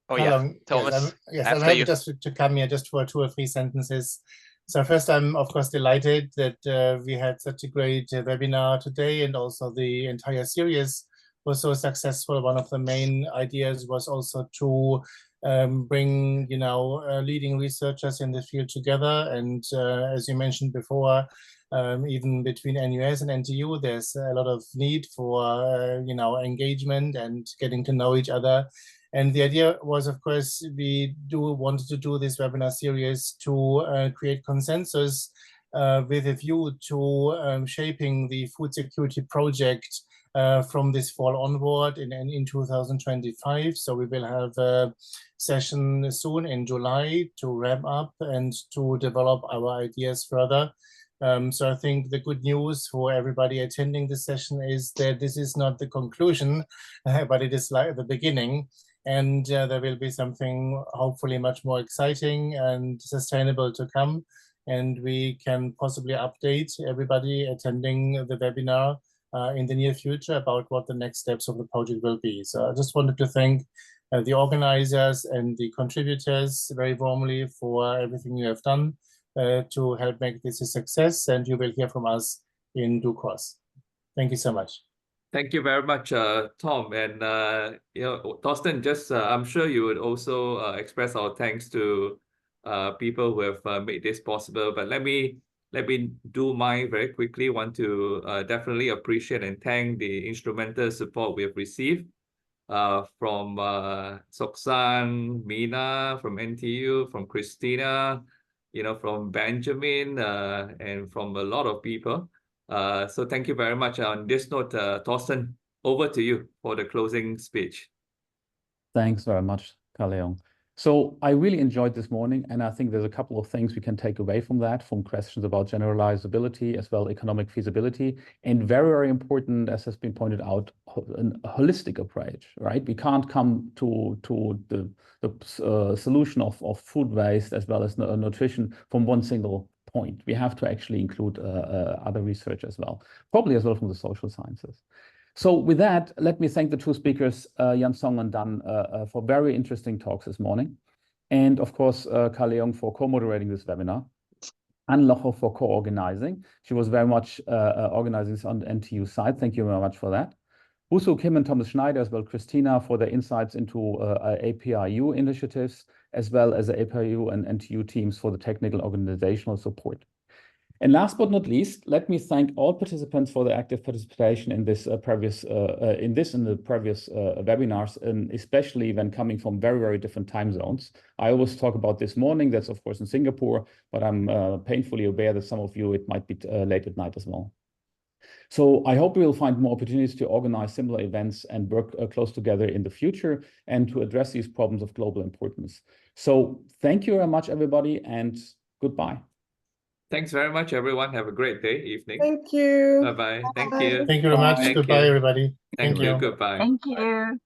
Oh, yeah, Thomas. Yes, I'm happy just to come here just for 2 or 3 sentences. So first, I'm of course delighted that we had such a great webinar today, and also the entire series was so successful. One of the main ideas was also to bring, leading researchers in the field together. And as you mentioned before, even between NUS and NTU, there's a lot of need for, engagement and getting to know each other. And the idea was, of course, we wanted to do this webinar series to create consensus with a view to shaping the food security project from this fall onward in 2025. So we will have a session soon in July to wrap up and to develop our ideas further. So I think the good news for everybody attending this session is that this is not the conclusion, but it is like the beginning. And there will be something hopefully much more exciting and sustainable to come. And we can possibly update everybody attending the webinar in the near future about what the next steps of the project will be. So I just wanted to thank the organizers and the contributors very warmly for everything you have done to help make this a success, and you will hear from us in due course. Thank you so much. Thank you very much, Tom. And Thorsten, just I'm sure you would also express our thanks to people who have made this possible. But let me do mine very quickly. Want to definitely appreciate and thank the instrumental support we have received from Soksan, Mina from NTU, from Christina, from Benjamin, and from a lot of people. So thank you very much. On this note, Thorsten, over to you for the closing speech. Thanks very much, Leong. So I really enjoyed this morning, and I think there's a couple of things we can take away from that, from questions about generalizability as well economic feasibility, and very, very important, as has been pointed out, a holistic approach, right? We can't come to the solution of food waste as well as nutrition from one single point. We have to actually include other research as well, probably as well from the social sciences. So with that, let me thank the two speakers, Yansong and Dan, for very interesting talks this morning. And of course, Leong for co-moderating this webinar. Anne Locher for co-organizing. She was very much organizing this on the NTU side. Thank you very much for that. Busu Kim and Thomas Schneider, as well Christina, for their insights into APRU initiatives, as well as the APRU and NTU teams for the technical organizational support. And last but not least, let me thank all participants for their active participation in this previous webinars, and especially when coming from very, very different time zones. I always talk about this morning. That's of course in Singapore, but I'm painfully aware that some of you it might be late at night as well. So I hope we will find more opportunities to organize similar events and work close together in the future and to address these problems of global importance. So thank you very much, everybody, and goodbye. Thanks very much, everyone. Have a great day, evening. Thank you. Bye-bye. Thank Bye. you. Thank you very much. Thank Goodbye, you. everybody. Thank you. Goodbye. Thank you.